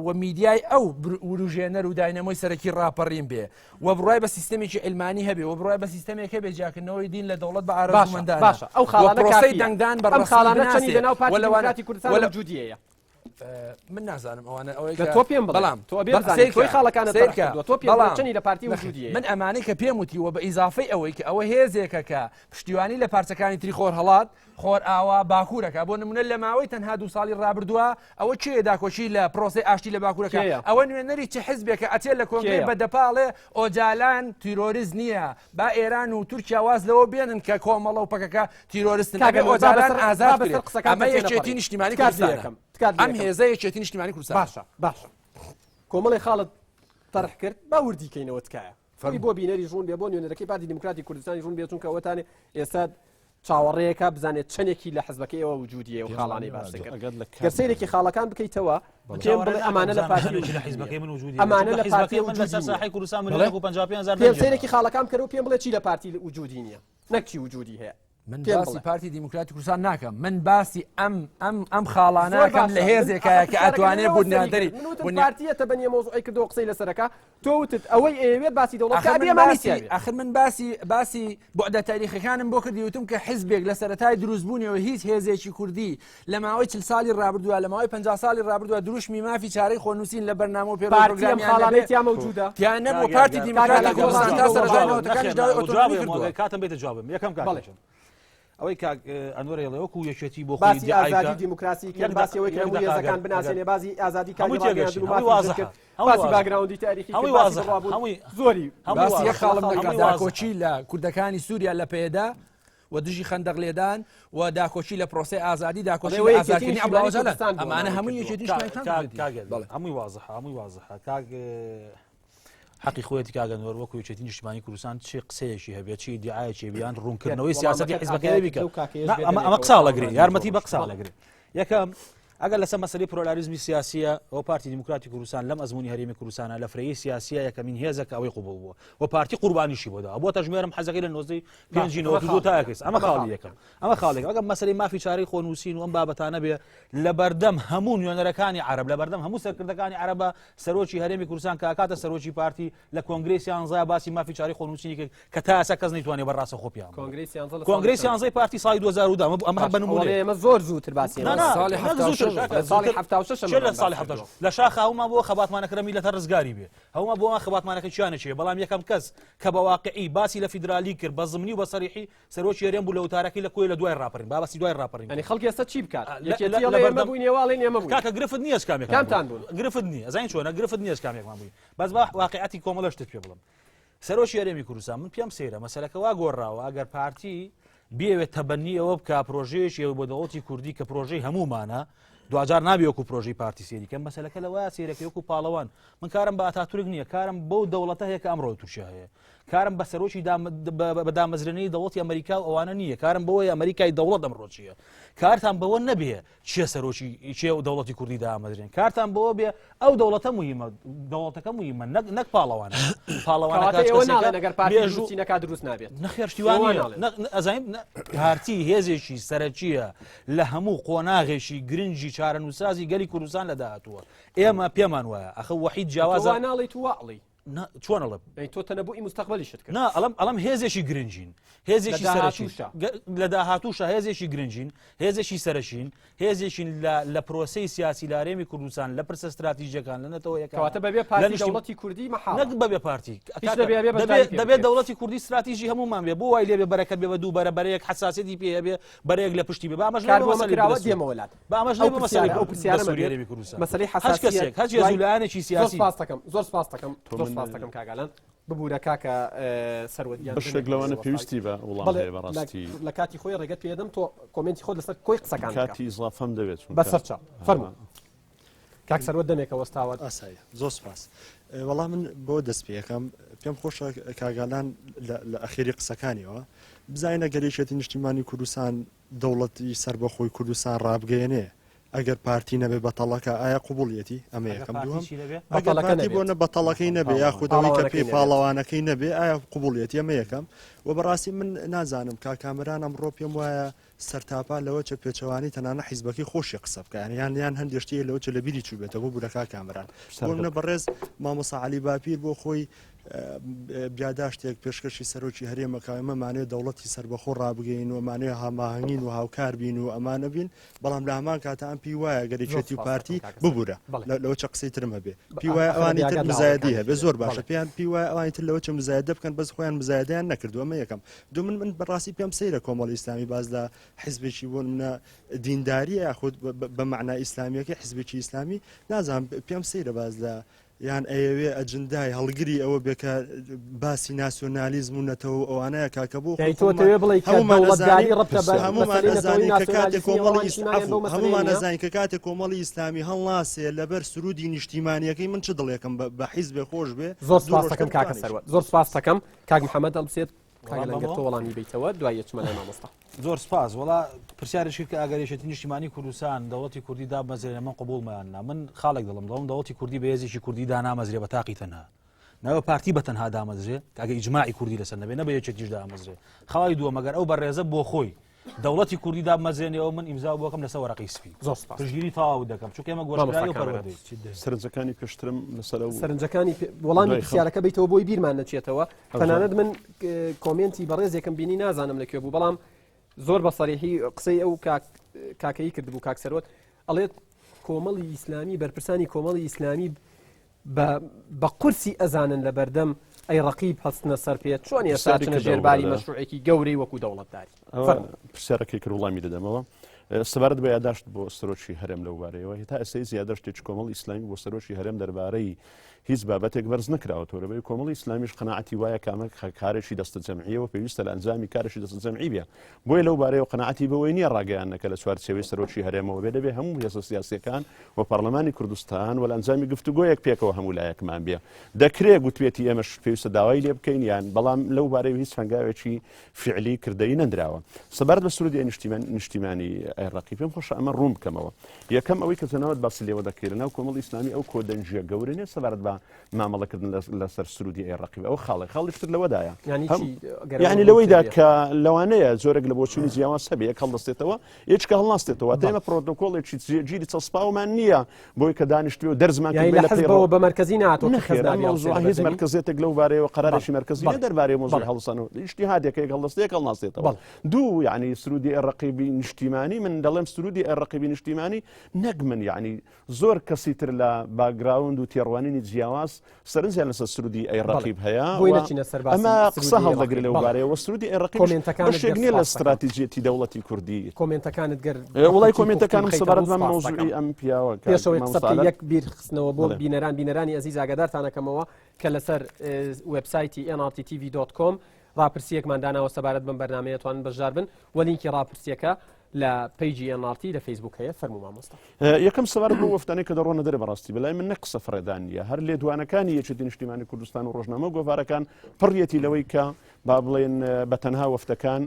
S4: و میدیای ئەو وروژێنەر و داینەمۆی سەرەکی ڕاپەڕین بێ و بڕای بە سیستەمێکی ئەلمانی هەبێ و بڕای بە سیستەمێکە بێ جاکردنەوەی دین لە دەوڵەت بە ئارەزومەندان
S1: باشە ئەو خاڵانە
S4: دەنگدان بە
S1: خاڵانە چەندی لەناو پارتی دموکراتی کوردستان وجودیەیە
S4: من نازانم ئەوانە ئەوەی
S1: تۆ پێم بەڵام تۆ بێ خاڵەکانت تۆ پێم چەندی لە پارتی وجودیە
S4: من ئەمانەی کە پێم وتیوە بە ئیزافەی ئەوەی کە ئەوە هێزێکە کە پشتیوانی لە پارچەکانی تری خۆر هەڵات خۆر ئاوا باکوورەکە بۆ نمونە لە ماوەی تەنها 2 ساڵی ڕابردووە ئەوە چێ داکۆشی لە پرۆسی ئاشتی لە باکوورەکە ئەوە نوێنەری چه حزبێکە ئەچێت لە کۆنگرێ بەدەپاڵێ ئۆجالان تیرۆریز نییە با ئێران و تورکیا واز لەوە بێنن کە کۆمەڵە و پەکەکە تیرۆریستن ئۆجالان ئازاد ئەمە یەکێتی نیشتیمانی کوردستانە ئەم هێزە یەکێتی نیشتیمانی کوردستان
S1: باشە کۆمەڵی خاڵت تەرح کرد با وردیکەینەوە تکایە فەرمی بۆ بینەری ژوون بێ بۆ نوێنەرەکەی پارتی دموکراتی کوردستانی ژوون بێت چونکە ئەوەتانێ ئێستا چاوەڕێیەکە بزانێت چەندێکی لە حەزبەکەیەوە وجودیە و خاڵانەی باشەکە گەرسەیرێکی خاڵەکان بکەیتەوە پێم بڵێ ئەمانە لە پارتی
S3: حیزبەکەی من وجودی
S1: ئەمانە لە پارتی
S3: من لەسەر ساحەی کوردستان ملیۆن و 55000
S1: گەرسەیرێکی خاڵەکان کردو پێم بڵێ چی لە پارتی وجودی نییە نەک چی وجودی هەیە
S4: من باسی پارتی دیموکراتی کوردستان ناکەم من باسی ئەم خاڵانەکەم لە هێزێکە کە ئەتوانێت بنیادەری
S1: پارتیەتە بەنیە مۆزوعی کردو قسەی لەسەرەکە تۆوتت ئەوەی ئەوێت باسی دەوڵەت
S4: آخر من باسی بۆعدە تاریخەکانم بۆ کردی وتم کە حیزبێک لە سەرەتای دروستبوونیەوە هیچ هێزێکی کوردی لە ماوەی 40 ساڵی ڕابردووە لە ماوەی 50 ساڵی ڕابردووە دروشمی مافی چارەی خۆنووسین لە بەرنامە و
S1: پێڕۆگرامیان موجودە
S4: تیان نەبوو پارتی دیموکراتی کوردستان تا سەرەتایەوەکانی داوای ئۆتۆنۆمی کردووە
S3: کاتم بێتە جوابم یەکەم کات ئەوەی ئەنوەرێڵەوەکو یەکێتی بۆ
S1: باسی ئازادی دیموکراسی کرد باسی ئەوەی کە هەموو هێزەکان بناسێنێ باسی ئازادی کاری باسی باگراوندی تاریخی زۆری
S4: باسی یەک خاڵم نەکات داکۆچی لە کوردەکانی سووریا لە پێدا و دژی خەندەق لێدان و داکۆچی لە پرۆسی ئازادی داکۆچی ئازادکردنی عەبدوڵڵاه ئەمانە هەموو یەکێتیش
S3: هەمووی وازحە کاک حقی خۆیەتی کاگەنەوە وەکو یەکێتی نیشتیمانی کوردستان چی قسەیەکی هەبێت چی دیعایەکی بیان ڕوونکردنەوەی سیاسەتی حیزبەکەی بیکە ئەمە قساڵەگرێ یارمەتی بە قساڵەگرێ یەکەم ئەگەر لەسەر مەسەلەی پلۆراریزمی سیاسیە ئەو پارتی دیموکراتی کوردستان لەم ئەزموونی هەرێمی کوردستانە لە فرەیی سیاسیە یەکەمین هێزەکە ئەوەی قوبوڵ بووە و پارتی قوربانیشی بۆدا بۆ تەژمێرم حەزەکەی لە 95 تا یەکەس ئەمە خاڵی یەکەم ئەمە خاڵێک ئەگەر مەسەلەی مافی چارەی خۆنووسین و ئەم بابەتانە بێ لە بەردەم هەموو نوێنەرەکانی عەرەب لە بەردەم هەموو سەرکردەکانی عەرەبە سەرۆکی هەرێمی کوردستان کاکاتە سەرۆکی پارتی لە کۆنگرێسی 11 باسی مافی چارەی خۆنووسینی کە تا ئێستا کەس نەیتوانێت بەڕاستە خۆ پیان کۆنگرێسی 11 پارتی ساڵی 2010 ئەمە بنمونە
S1: ئێمە زۆر زووتر باسی
S3: لە شاخ هەوما بۆ خەباتمانەکە میلەتە ڕزگاری بێ هەوما بۆ خەباتمانەکە چیانە چێ بەڵام یەکەم کەس کە بە واقعی باسی لە فیدرالی کرد بە زمینی و بە سەریحی سەرۆکی هەرێم بوو لە وتارەکەی لە کۆی لە دوای ڕاپەڕین باسی دوای ڕاپەڕین
S1: ئەنی خەڵکی ئێستا چی بکات ئێمە بووینێواڵین ئێمە بووین
S3: کاکە گرفت نییە کامێکتان بوو گرفت نییە ئەزین چۆنە گرفت نییە کامێکمان بووین بەس با واقعەتی کۆمەڵەشتت پێ بڵم سەرۆکی هەرێمی کوردستان من پێم سەیرە مەسەلەکە وا گۆڕاوە ئەگەر پارتی بێوێت تەبەنی ئەوە بکە پرۆژەیەکی بۆ دەوڵەتی کوردی کە پرۆژەی هەمومانە دوجار نابێ وەکو پرۆژەی پارتی سێری کەم مەسەلەکە لەوە سێرەکە وەکو پاڵەوان من کارم بە ئاتاتورک نییە کارم بەو دەوڵەتە هەیە کە ئەمڕۆ تووشە هەیە کارم بە سەرۆکی بەدامەزرێنەی دەوڵەتی ئەمریکا و ئەوانە نییە کارم بەوەی ئەمریکای دەوڵەت ئەمڕۆ چییە کارتان بەوە نەبێ چیە سەرۆکی چێ و دەوڵەتی کوردی دامەزرێن کارتان بەوە بێ ئەو دەوڵەتە موهیمە دەوڵەتەکە موهیمە نەک پاڵەوانە
S1: پاڵەوانەگەر پارتی نەکات دروست نابێت
S3: نەخێشتیوانی ئەزانین پارتی هێزێکی سەرەکیە لە هەموو قۆناغێکی گرنگی چارەنووسازی گەلی کوردستان لەداهاتووە ئێمە پێمان وایە ئەخە وەحید جیاوازە
S1: ناڵی توواڵی
S3: چۆنەڵە
S1: تۆ تەنەبووی مستەقبەلی شت کرد
S3: ئەڵم هێزێکی گرنگین هێزێکی سەرەکی لە داهاتووشە هێزێکی گرنگین هێزێکی سەرەشین هێزێکین لە پرۆسەی سیاسی لە هەرێمی کوردستان لە پرسە استراتیژیەکان لە نەتەوە
S1: یەکەواتە بەبێ پارتی دەوڵەتی کوردی مەحاڵ
S3: نەک بەبێ پارتی دەبێت دەوڵەتی کوردی استراتیژی هەمومان بێ بۆ وای لێبێ بەرەکەت بێ بە دوو بەرەبەرەیەک حساسیەتی پێ بێ بەرەیەک لە پشتی بێ بامەژ
S1: دێمەوەلات
S3: بامەژ
S1: مەسەلەی حساسیت
S3: هەچ زولانێکی سیاسی
S1: زۆر سپاس دەکەم کاگالان ببوورە کاکە سەروەدیان
S2: بەشێک لەوانە پێویستی بە وڵام هەیە بەڕاستی
S1: لە کاتی خۆی ڕێگەت پێدەم تۆ کۆمنتی خۆ لەسەر کۆی قسەکان
S2: کاتی ئیزافەم دەوێت
S1: بەسەرچە فەرموو کاک سەروەت دەمێکە وەستاوە
S5: ئاسایی زۆر سپاس وەڵام من بۆ دەست پێەکەم پێم خۆشە کاگالان لە ئەخێری قسەکانیەوە بزانە گەلێشێتی نیشتیمانی کوردستان دەوڵەتی سربەخۆی کوردستان ڕابگەیەنێ ئەگەر پارتی نەبێ بەتەڵەکە ئایا قوبوڵیەتی ئەمە یەکەم دووەم ئەگەر پارتی بۆنە بەتەڵەکەی نەبێ یاخودەوەی کە پێی پاڵەوانەکەی نەبێ ئایا قوبوڵیەتی ئەمە یەکەم و بەڕاستی من نازانم کاکامەران ئەمڕۆ پێم وایە سەرتاپا لەوە چە پێچەوانی تەنانە حیزبەکەی خۆشی قسە بکەیان یان هەندێک شتێ لەوە چە لە بیری چوو بێتەوە بوو لە کاکامەران بۆ منە بەڕێز مامۆستا عەلی باپیر بۆ خۆی بیاداشتێک پێشکەشی سەرۆکی هەرێمەکە ئەمەمانێت دەوڵەتی سربەخۆ ڕابگەین و ئەمانەیە هەماهەنگین و هاوکار بین و ئەمانە بین بەڵام لە هەمان کاتە ئەم پێی وایە گەرێکێتی و پارتی ببوورە لەوە چە قسەی ترمە بێ پێی وایە ئەوانی تر مزایدی هەبێ زۆر باشە پێیان پێی وایە ئەوانی تر لەوە چە مزایدە بکەن بەس خۆیان مزایدەیان نەکردو ئەمە یەکەم دو من بەڕاستی پێم سەیرە کۆمەڵی ئیسلامی باز لە حیزبێکی بۆ منە دینداریە یاخود بە معنای ئیسلامیەکە حیزبێکی ئیسلامی نازانم پێم سەیرە باز لە یان ئەوێ ئەجندای هەڵگری ئەوە بێکە باسی ناسیۆنالیزم و نەتەوە ئەوانەیە کاکە بۆ هەمومان نەزانین کە کاتێک کۆمەڵی ئیسلامی هەڵناسێ لەبەر سرودی نیشتیمانیەکەی من چ دڵێکم بە حیزبێ خۆش بێ
S1: زۆر سپاس دەکەم کاکە سەروەت زۆر سپاس دەکەم کاک محەممەد هەڵبسێت کاگەلەنگەر تۆ وەڵامی بیتەوە دوای چمە لای مامۆستا
S3: زۆر سپاس وڵا پرسیارشی کە ئەگەرێشێتی نیشتیمانی کوردستان دەوڵەتی کوردی دامەزرێ من قبولماننا من خاڵێک دڵم دەوڵەتی کوردی بەهێزێکی کوردی دانامەزرێ بە تاقی تەنها ناوە پارتی بە تەنها دامەزرێ کاگە ئیجماعی کوردی لەسەر نەبێ نەبێ یەکێکیش دامەزرێ خەڵی دووە مەگەر ئەو بەڕێزە بۆ خۆی دەوڵەتی کوردی دامەزرێنەوە من ئیمزا بۆکەم لەسەر وەرەقی سپی
S1: زۆر سپاس
S3: پشگیری تەواو دەکەم چونکە ئێمە گۆڕایی و پەروەردەی
S2: سەرنجەکانی پێشترم لەسەر
S1: سەرنجەکانی وەڵامی پرسیارەکە بیتەوە بۆی بیرمان نەچێتەوە تەنانەت من کۆمنتی بەڕێزێکم بینی نازانم لەکوێ بوو بەڵام زۆر بە سەریحی قسەی ئەو کاکەی کردبوو کاک سەروەت ئەڵێت کۆمەڵی ئیسلامی بەرپرسانی کۆمەڵی ئیسلامی بە قورسی ئەزانن لە بەردەم ئەی ڕقیب هەستنە سەر پێت چۆن ێستا ژێرباری مەشروعێکی گەورەی وەکو دەوڵەتداری
S2: پرسیارەکەی کرد وڵامی دەدەمەوە سەبارەت بە یاداشت بۆ سەرۆکی هەرێم لەوبارەیەوە هێتا ئەسەی زیادە شتێکی کۆمەڵی ئیسلامی بۆ سەرۆکی هەرێم دەربارەی هیچ بابەتێک بەرز نکراوەتەوە بێ کۆمەڵی ئیسلامیش قەناعەتی وایە کامە کارێکی دەستە جەمعیەوە پێویستە لە ئەنجامی کارێکی دەستە جەمعی بێ بۆیە لەو بارەیەوە قەناعەتی بەوەی نییە ڕاگەیانەکە لە چوارچێوەی سەرۆکی هەرێمەوە بێ دەبێ هەموو هێزە سیاسیەکان و پەرلەمانی کوردستان و لە ئەنجامی گفتوگۆیەک پێکەوە هەموو لایەکمان بێ دەکرێت گوتوێتی ئێمەش پێویستە داوای لێ بکەین یان بەڵام لەو بارەی هیچ هەنگاوێکی فعلی کردەی نەدراوە سەبارەت بە سرودی نیشتیمانی عێراقی پێم خۆشە ئەمە ڕوون بکەمەوە یەکەم ئەوەی کە تەنەوەت باسی لێوە دەکرێت لەناو کۆمەڵی ئیسلامی ئەو کۆدەنجە گەورە نیە سەبارەت بە مامەڵەکردن لەسەر سرودی عێراقی ئەو خاڵشتر لەوەدایە یعنی لەوەیدا کە لەوانەیە زۆرێک لە بۆچوونی جیاواز هەبێ یەک هەڵدەستێتەوە یەککە هەڵناستێتەوە دەمە پرۆتۆکۆڵێکی جیری چەسپاومان نییە بۆی کە دانیشتوی و دەرزمان
S1: بە مەرکزی
S2: هیچ مرکزێتێک لەو بارەیەوە قەرارێکی مرکزی دەربارەی مۆزوعی هەڵسانەوە ئیجتیهادێک هەڵدەستێک هەڵناستێتەوە دوو یعنی سرودی عێراقی نیشتیمانی من دەڵێم سرودی عێراقی نیشتیمانی نەک من یعنی زۆر کەسی تر لە باگراوند و تێڕوانینی جیاواز سەرنجیان لەسەر سرودی عێراقی هەیە ئەمە قسە هەڵدەگرێت لەو بارەیەوە سرودی عێراقی بەشێک نییە لە استراتیژیەتی دەوڵەتی کوردی
S1: کۆمنتەکانت گەر
S2: وڵای کۆمنتەکانم سەبارەت بە مۆزوعی ئەم پیاوە
S1: پێشەوەی یەک بیرخستنەوە بۆ بینەرانی ئەزیز ئاگادارتانەکەمەوە کە لەسەر وێبسایتی nrttv.com ڕاپرسیەکمان داناوە سەبارەت بەم بەرنامەیەتوانن بەشدار بن و لینکی ڕاپرسیەکە لە پیجی NRT لە فیسبوک هەیە فەرموو مامۆستا
S2: یەکەم سەبارەت بە وەفتانەی کە دەڕۆنە دەرێ بەڕاستی بەلای من نە قسە فڕێدان نیە هەر لێدوانەکانی یەکێتی نیشتیمانی کوردستان و ڕۆژنامە گۆڤارەکان پڕیەتی لەوەی کە با بڵێن بە تەنها وەفتەکان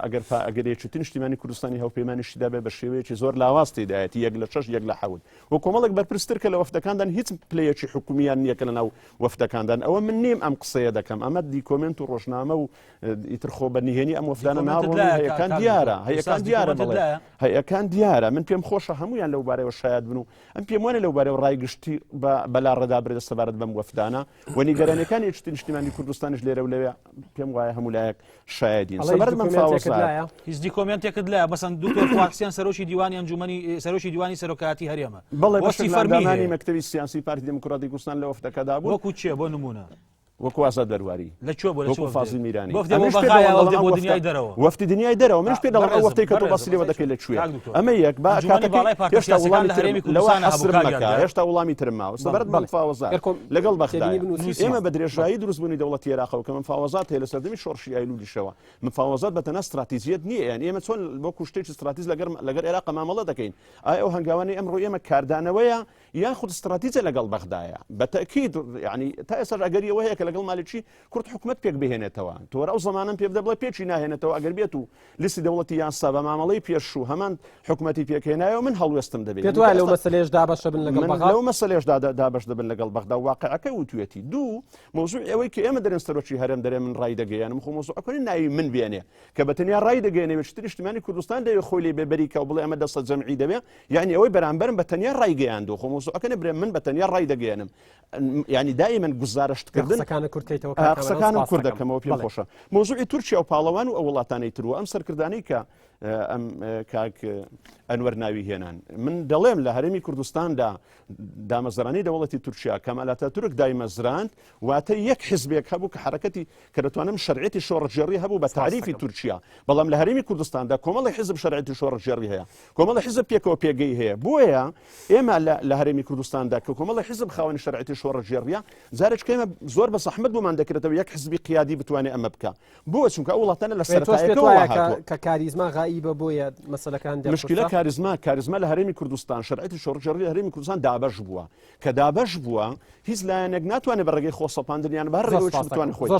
S2: ئەگەر یەکێتی نیشتیمانی کوردستانی هەوپەیمانیشیدا بێ بە شێوەیەکی زۆر لاواستی دایەتی 1 لە 6 1 لە 7 و کۆمەڵێک بەرپرستر کە لە وەفتەکاندان هیچ پلەیەکی حکومیان نییە کە لەناو وەفتەکاندان ئەوە من نیم ئەم قسەیە دەکەم ئەمە دی کۆمنت و ڕۆژنامە و ئیتر خۆ بەنیهێنی ئەم وەفتانە ناڕۆن هەیەکان دیارە هەیەکان دیارە من پێم خۆشە هەمویان لەو بارەوە شایەت بن و ئەم پێم وانە لەو بارەوە ڕایگشتی بەلا ڕێدا برێت سەبارەت بەم وەفتانە و نیگەرانەکانی یەکێتی نیشتیمانی کوردستانیش لێرە و لەوێ پێم وایە هەموو لایەک شایەدین سەبارەت بەم فاوەسە
S3: هیچ دیکۆمنتێکت لایە بەسەن دوکتۆر فواکسیان سەرۆکی دیوانی ئەنجومەنی سەرۆکی دیوانی سەرۆکاتی هەرێمە
S2: بەڵێ بەشی فەرمانی مەکتەبی سیاسی پارتی دموکراتی کوردستان لە وەفتەکەدا بوو
S3: وەکو چیە بۆ نمونە
S2: وەکو ئازاد دەرواری
S3: لەکوێ بۆ
S2: وەکو فازڵ میرانی
S3: بۆ دنیای دەرەوە
S2: وەفتی دنیای دەرەوە منش پێ دەڵێم ئەو وەفتەی کە تۆ باسی لێوە دەکەی لەکوێ ئەمە یەک هێشتا وڵامی لەوە حەسرم مەکە هێشتا وڵامی ترم ماوە سەبارەت بە مفاوەزات لەگەڵ بەختای ئێمە بە درێژایی دروستبوونی دەوڵەتی عێراقەوە کە مفاوەزات هەیە لە سەردەمی شۆڕشی ئایلولیشەوە مفاوەزات بەتەنە استراتیژیەت نییە یان ئێمە چۆن بۆ شتێکی استراتیژ لەگەر عێراق مامەڵە دەکەین ئایا ئەو هەنگاوانەی ئەمڕۆ ئێمە کاردانەوەیە یان خود استراتیژە لەگەڵ بەغدایە بەتەکید یعنی تا ئێستا ئەگەریەوە هەیە کە لەگەڵ مالکی کورد حکومت پێک بهێنێتەوە تۆرە ئەو زمانم پێ بدە بڵێ پێچی ناهێنێتەوە ئەگەر بێت و لیستی دەوڵەتی یاسا بە مامەڵەی پێشوو هەمان حکومەتی پێکهێنایەوە من هەڵوێستم دەبێت
S1: پێت وایە لەو مەسەلەیەش دابەش بن لەگەڵ بەغدا
S2: لەو مەسەلەیەشدا دابەش دەبن لەگەڵ بەغدا واقعەکە وتوێتی دوو مۆزوع ئەوەی کە ئێمە دەرێن سەرۆکی هەرێم دەرێ من ڕای دەگەیانم خۆ مۆزوعەکەی ناوی من بێنێ کە بەتەنیا ڕای دەگەێنێ شتری نیشتیمانی کوردستان دەوێت خۆی لێ بێبەریکە و بڵێ ئەمە دەستە جەمعی دەبێ یعنی ئەوەی بەرامبەرم بەتەنیا ڕای گەیاندوە خۆ مۆزوعەکە نەبرێ من بەتەنیا ڕای دەگەێنم ینی دائما گزارشتکردن قسەکانم کوور دەکەمەوە پێم خۆشە مۆزوعی تورکیا و پاڵەوان و ئەو وڵاتانەی ترەوە ئەم سەرکردانەی کە ئەم کاک ئەنوەر ناوی هێنان من دەڵێم لە هەرێمی کوردستاندا دامەزرانی دەوڵەتی تورکیا کەمال ئاتاتورک دایمەزراند واتە یەک حزبێک هەبوو کە حرەکەتی کە دەتوانم شەرعەتی شۆڕەجێڕی هەبوو بە تعریفی تورکیا بەڵام لە هەرێمی کوردستاندا کۆمەڵی حزب شەرعەتی شۆڕەجێڕی هەیە کۆمەڵی حزب پێکەوە پێگەی هەیە بۆیە ئێمە لە هەرێمی کوردستاندا کە کۆمەڵی حزب خاوەنی شەرعەتی شۆڕەجێڕیە زارێک ئێمە زۆر بە زەحمەت بۆمان دەکرێتەوە یەک حزبی قیادی بتوانێت ئەمە بکە بۆ چونکە ئەو وڵاتانە لە سەرەتایەکەوە
S1: کە کاریزما غائیبە بۆیە مەسەلەکان
S2: مشکلە کاریزما لە هەرێمی کوردستان شەرعەتی شۆڕەجێڕی لە هەرێمی کوردستان دابەش بووە کە دابەش بووە هیچ لایەنێک ناتوانێت بەڕێگەی خۆسەپاندنیان بە ڕێوەتوانێت خۆی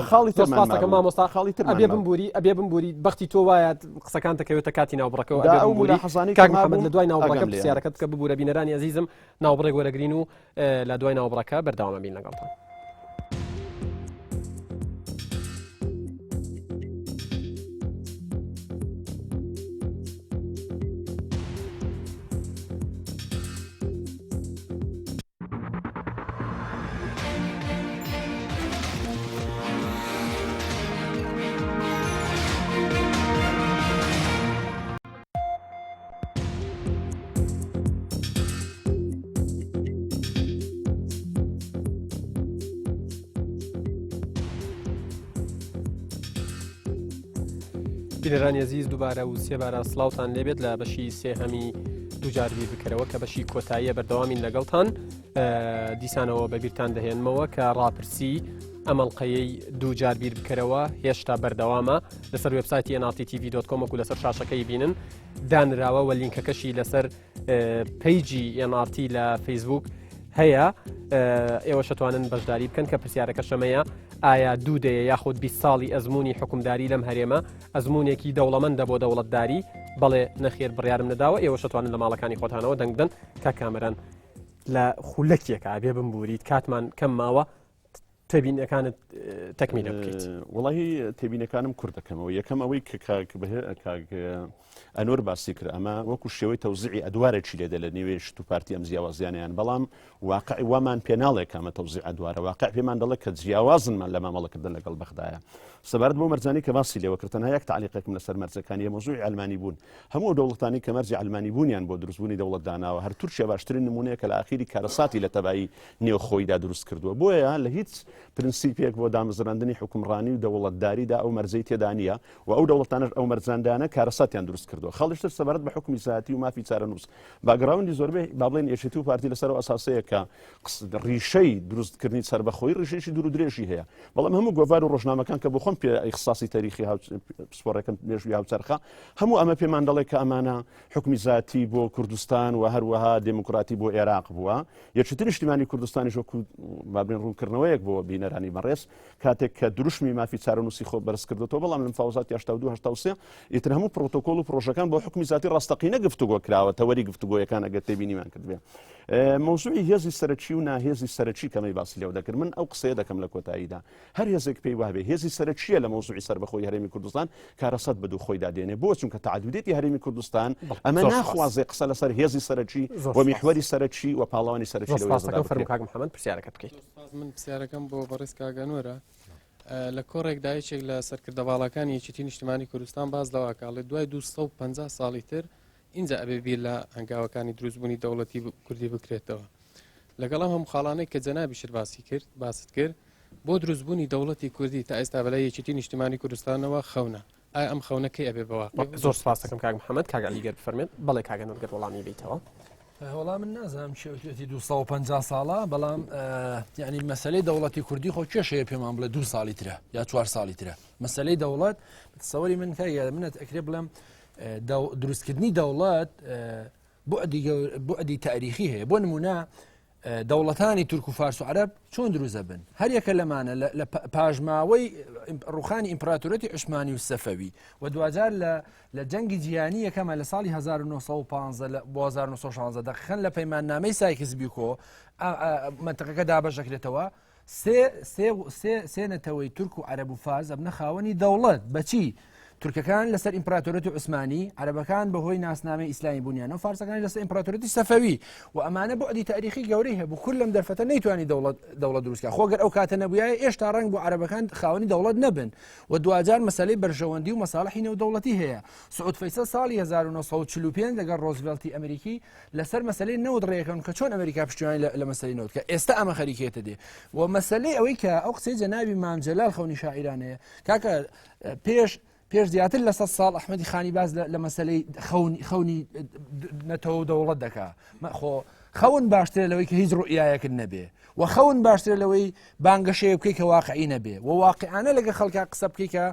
S2: خاڵی ترمانکە
S1: مامۆستا خاڵی تر ئەبێ بمبوری بەختی تۆ وایە قسەکان دەکەوێتە کاتی ناوبڕەکەەوە کاک لە دوای ناوبڕەکە پرسیارەکەت کە ببوورە بینەرانی عزیزم ناوبڕێک وەرەگرین و لە دوای ناوبڕەکە بەردەوامە بین لەگەڵتان. بینەرانی عزیز دووبارە و سێبارە سڵاوتان لێبێت لە بەشی سێهەمی دووجار بیر بکەرەوە کە بەشی کۆتاییە بەردەوامین لەگەڵتان دیسانەوە بەبیرتان دەهێنمەوە کە ڕاپرسی ئەمەڵقەیەی دووجار بیر بکەرەوە هێشتا بەردەوامە لەسەر وێبسایتی NRTTV.com وەکو لەسەر شاشەکەی بینن دانراوە و لینکەکەشی لەسەر پیجی NRT لە فیسبوک هەیە ئێوە شەتوانن بەشداری بکەن کە پرسیارەکە شەمەیە ئایا دوودەیە یاخود 20 ساڵی ئەزمموی حکومداری لەم هەرێمە ئەزممونێکی دەوڵەمەندە بۆ دەوڵەتداری بەڵێ نەخێر بڕیارم نەداوە ئێوە شەتوانن لە ماڵەکانی خۆتانەوە دەنگ بدەن کە کامەران لە خولەکێکە بێ بمبوریت کاتمان کەم ماوە تێبینەکانت تەکمیلە بکەیت.
S2: وڵی تێبینەکانم کوور دەکەمەوە یەکەم ئەوەی ئەنوەر باسی کرد ئەمە وەکو شێوەی تەوزیعی ئەدوارێکی لێدە لە نێوێ شت و پارتی ئەم جیاوازیانیان بەڵام واقعی وامان پێناڵێک ئەمە تەوزیع ئەدوارە واقع پێمان دەڵێ کە جیاوازنمان لە مامەڵەکردن لەگەڵ بەغدایە سەبارەت بۆ مەرجانی کە باسی لێوەکردن هەیەک تعلیقێکم لەسەر مەرجەکانی مۆزوعی ئەلمانی بوون هەموو دەوڵەتانی کە مەرجی ئەلمانی بوونیان بۆ دروستبوونی دەوڵەتداناوە هەر تورکیا باشترین نمونەیە کە لە ئاخیری کارەساتی لە تەبایی نێوخۆیدا دروست کردووە بۆیە لە هیچ پرینسیپێک بۆ دامەزراندنی حکومڕانی و دەوڵەتداریدا ئەو مەرجەی تێدا نیە و ئەو دەوڵەتانە ئەو مەرجاندانە کارەساتیان دروست کردووە خەڵشتر سەبارەت بە حکومی ساتی و مافی چارەنووس باگراوندی زۆربەی با بڵێن یەکێتی و پارتی لەسەر ئەساسەیە کە ڕیشەی دروستکردنی سەربەخۆی ڕیشەیەکی دوور و درێژی هەیە بەڵام هەموو گۆڤار و ڕۆژنامەکان کە بۆ خۆم پێ ئیخساسی تاریخی سپۆڕەکەم مێژووی هاوچەرخە هەموو ئەمە پێمان دەڵێ کە ئەمانە حکومی زاتی بۆ کوردستان و هەروەها دموکراتی بۆ عێراق بووە یەکێتی نیشتیمانی کوردستانی ژۆکو بابرین ڕوونکردنەوەیەک بۆ بینەرانی بەڕێز کاتێک کە دروشمی مافی چارەنووسی خۆ بەرز کردێتەوە بەڵام لەم فاوزات 82 ئیتر هەموو پرۆتۆکۆل و پرۆژەکان بۆ حکومی زاتی ڕاستەقینە گفتوگۆ کراوە تەوەری گفتوگۆیەکان ئەگەر تێبینیمان کردبێ مۆزوعی هێزی سەرەکی و ناهێزی سەرەکی کەمەی باسی لێو دەکرد من ئەو قسەیە دەکەم لە کۆتاییدا هەر هێزێک پێی وابێ هێزی سەرەکیە لە مۆزوعی سەربەخۆی هەرێمی کوردستان کارەسەت بەدوو خۆی دادێنێ بۆ چونکە تعدودێتی هەرێمی کوردستان ئەمە ناخوازێ قسە لەسەر هێزی سەرەکی و میحوەری سەرەکی و پاڵەوانی سەرەکی
S1: محەممەد پرسیارەکەت بکەیت
S6: من پرسیارەکەم بۆ بەڕێز کاگەنوەرە لە کۆڕێک دایچێک لە سەرکردەواڵەکانی یەکێتی نیشتیمانی کوردستان باز لەواکڵێت دوای 250 ساڵی تر اینجا ئەبێ بیر لە هەنگاوەکانی دروستبوونی دەوڵەتی کوردی بکرێتەوە لەگەڵ ئەم هەموو خاڵانەی کە جەنابیشر باست کرد بۆ دروستبوونی دەوڵەتی کوردی تا ئێستا بەلای یەکێتی نیشتیمانی کوردستانەوە خەونە ئایا ئەم خەونەکەی ئەبێ بەواقع
S1: زۆر سپاس دەکەم کاک محەممەد کاگەلیگەر بفەرمێت بەڵێ کاگەنەوەگەر وەڵامی بیتەوە
S4: وەڵام من نازانم شێوتی 250 ساڵە بەڵام ینی مەسلەی دەوڵەتی کوردی خۆ کێشەیە پێمان بڵێ 2 ساڵی ترە یا 4 ساڵی ترە مەسلەی دەوڵەت سەوەری من منت ئەکرێ بڵێم دروستکردنی دەوڵەت بۆعدی تاریخی هەیە بۆ نمونە دەوڵەتانی تورک و فارس و عەرەب چۆن دروزە بن هەریەکە لەمانە لە پاژماوەی ڕوخانی ئیمپراتۆرەتی عوسمانی و سەفەوی و دوجار لە جەنگی جیهانی یەکەمە لە ساڵی 1915 بۆ 1916 دەقیقەن لە پەیماننامەی سایکس-بیکۆ منتەقەکە دابەشەکرێتەوە سێ نەتەوەی تورک و عەرەب و فارس ئەبنە خاوەنی دەوڵەت بەچی تورکەکان لەسەر ئیمپراتۆرەتی عوسمانی عەرەبەکان بەهۆی ناسنامەی ئیسلامی بوونیانە و فارسەکانی لەسەر ئیمپراتۆرەتی سەفەوی و ئەمانە بۆعدی تاریخی گەورەی هەبوو کورد لەم دەرفەتە نەیتوانی دەوڵەت دروستکە خۆگەر ئەو کاتە نەبووایە ئێشتا ڕەنگ بۆ عەرەبەکان خاوەنی دەوڵەت نەبن و دوجار مەسەلەی بەرژەوەندی و مەساڵحی نێودەوڵەتی هەیە سعود فەیسەڵ ساڵی 1945 لەگەڵ ڕۆزڤێلتی ئەمریکی لەسەر مەسەلەی نەوت ڕێەکەن کە چۆن ئەمریکا پشتیوانی لە مەسەلەی نەوت کە ئێستا ئەمە خەریکێتە دێ و مەسەلەی ئەوەی کە ئەو قسەی جەنابی مام جەلال خەونی شاعیرانەیە کاکە پێش زیاتر لە 100 ساڵ ئەحمەدی خانی باز لە مەسەلەی خەونی نەتەوە دەوڵەت دەکا خۆ خەون باشترە لەوەی کە هیچ ڕوئیایەکرد نەبێ و خەون باشترە لەوەی بانگەشەیە بکەی کە واقعی نەبێ و واقعانە لەگە خەڵکا قسە بکەیکە